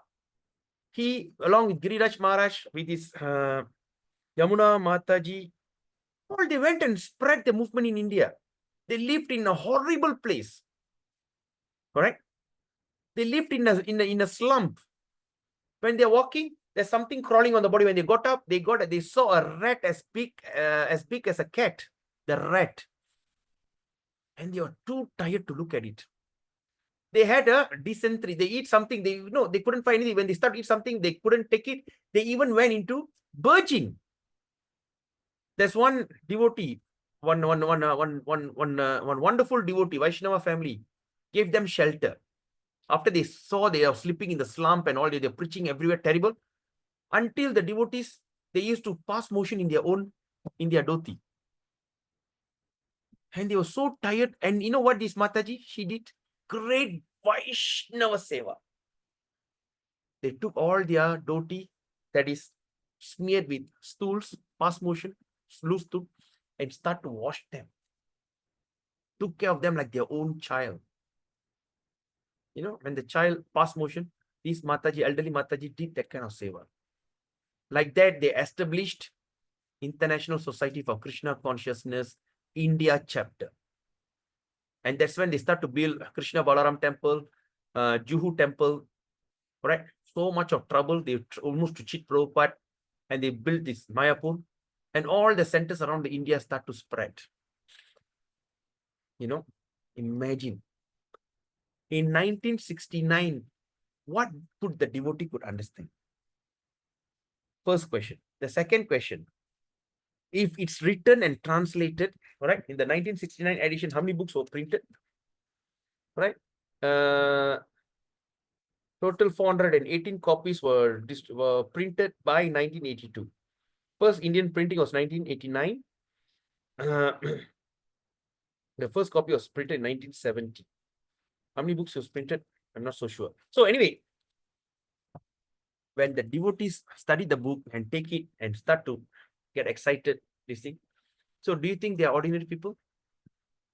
He, along with Giriraj Maharaj, with his Yamuna Mataji, all they went and spread the movement in India. They lived in a horrible place. Correct? They lived in a slump. When they're walking, there's something crawling on the body. When they got up, they saw a rat as big as a cat. The rat. And they were too tired to look at it. They had a dysentery. They eat something. They couldn't find anything. When they started to eat something, they couldn't take it. They even went into purging. There's one devotee, one wonderful devotee, Vaishnava family, gave them shelter. After they saw they are sleeping in the slump and all, they're preaching everywhere, terrible. Until the devotees, they used to pass motion in their dhoti. And they were so tired. And you know what this Mataji, she did? Great Vaishnava Seva. They took all their dhoti, that is smeared with stools, pass motion, loose stool, and start to wash them. Took care of them like their own child. You know, when the child passed motion, this Mataji, elderly Mataji, did that kind of seva. Like that, they established International Society for Krishna Consciousness India chapter. And that's when they start to build Krishna Balaram temple, Juhu temple, right? So much of trouble, they almost to cheat Prabhupada, and they built this Mayapur, and all the centers around the India start to spread. You know, imagine. In 1969, what could the devotee could understand? First question. The second question, if it's written and translated, all right, in the 1969 edition, how many books were printed? Right? Total 418 copies were printed by 1982. First Indian printing was 1989. The first copy was printed in 1970. How many books was printed? I'm not so sure. So anyway, when the devotees study the book and take it and start to get excited, this thing. So do you think they are ordinary people?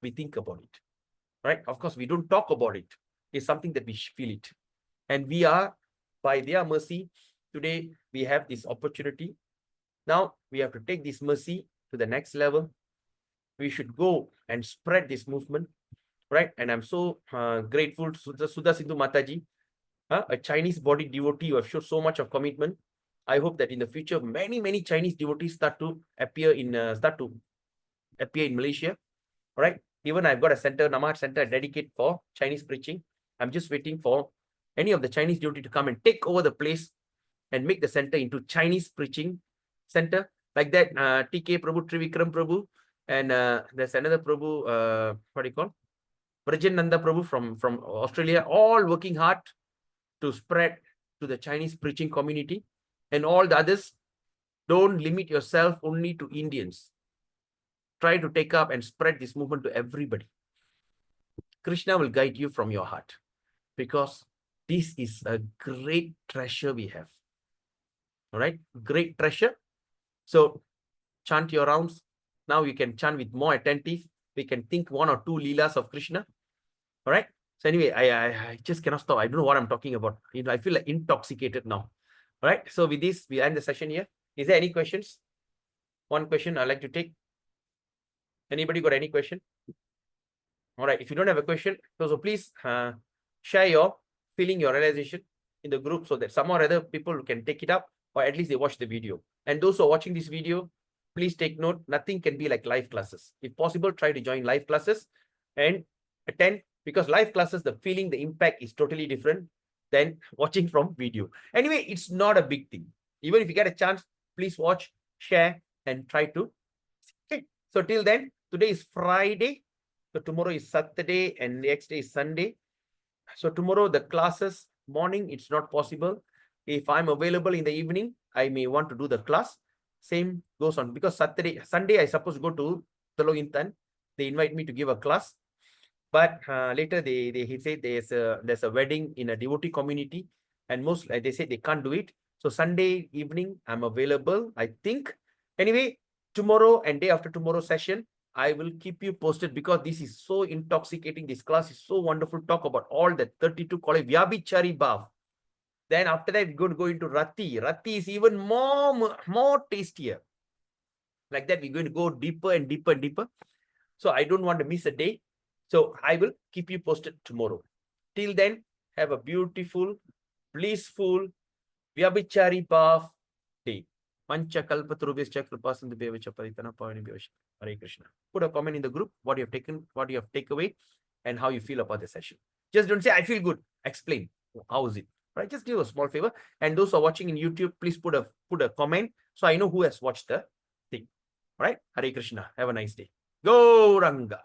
We think about it, right? Of course, we don't talk about it. It's something that we feel it. And we are, by their mercy, today we have this opportunity. Now we have to take this mercy to the next level. We should go and spread this movement, right? And I'm so grateful to Sudha Sindhu Mataji, a Chinese body devotee who have shown so much of commitment. I hope that in the future, many Chinese devotees start to appear in Malaysia. All right. Even I've got a center, Namah Center, dedicated for Chinese preaching. I'm just waiting for any of the Chinese devotee to come and take over the place and make the center into Chinese preaching center. Like that, TK Prabhu, Trivikram Prabhu, and there's another Prabhu, what do you call? Brajan Nanda Prabhu from Australia, all working hard to spread to the Chinese preaching community. And all the others, don't limit yourself only to Indians. Try to take up and spread this movement to everybody. Krishna will guide you from your heart, because this is a great treasure we have. All right, great treasure. So chant your rounds. Now you can chant with more attentive. We can think one or two leelas of Krishna. All right. So anyway, I just cannot stop. I don't know what I'm talking about. You know, I feel like intoxicated now. All right. So with this, we end the session here. Is there any questions? One question I'd like to take. Anybody got any question? All right. If you don't have a question, so please share your feeling, your realization in the group, so that some or other people can take it up, or at least they watch the video. And those who are watching this video, please take note, nothing can be like live classes. If possible, try to join live classes and attend, because live classes, the feeling, the impact is totally different than watching from video. Anyway, it's not a big thing. Even if you get a chance, please watch, share, and try to. Okay. So till then, today is Friday. So tomorrow is Saturday and next day is Sunday. So tomorrow the classes, morning, it's not possible. If I'm available in the evening, I may want to do the class. Same goes on, because Sunday, I suppose go to Telok Intan. They invite me to give a class. But later he said there's a wedding in a devotee community, and most they say they can't do it. So Sunday evening I'm available, I think. Anyway, tomorrow and day after tomorrow session, I will keep you posted, because this is so intoxicating. This class is so wonderful. Talk about all the 32 college Vyabichari Bhava. Then after that, we're going to go into Rati. Rati is even more tastier. Like that, we're going to go deeper and deeper and deeper. So I don't want to miss a day. So I will keep you posted tomorrow. Till then, have a beautiful, blissful, Vyabichari Bhava day. Pancha kalpatarubhyascha kripasindhubhyevacha paritana pavanebhyascha. Hare Krishna. Put a comment in the group, what you have taken, what you have taken away, and how you feel about the session. Just don't say, I feel good. Explain. How is it? Right? Just give a small favor. And those who are watching in YouTube, please put a comment, so I know who has watched the thing. All right? Hare Krishna. Have a nice day. Go Ranga.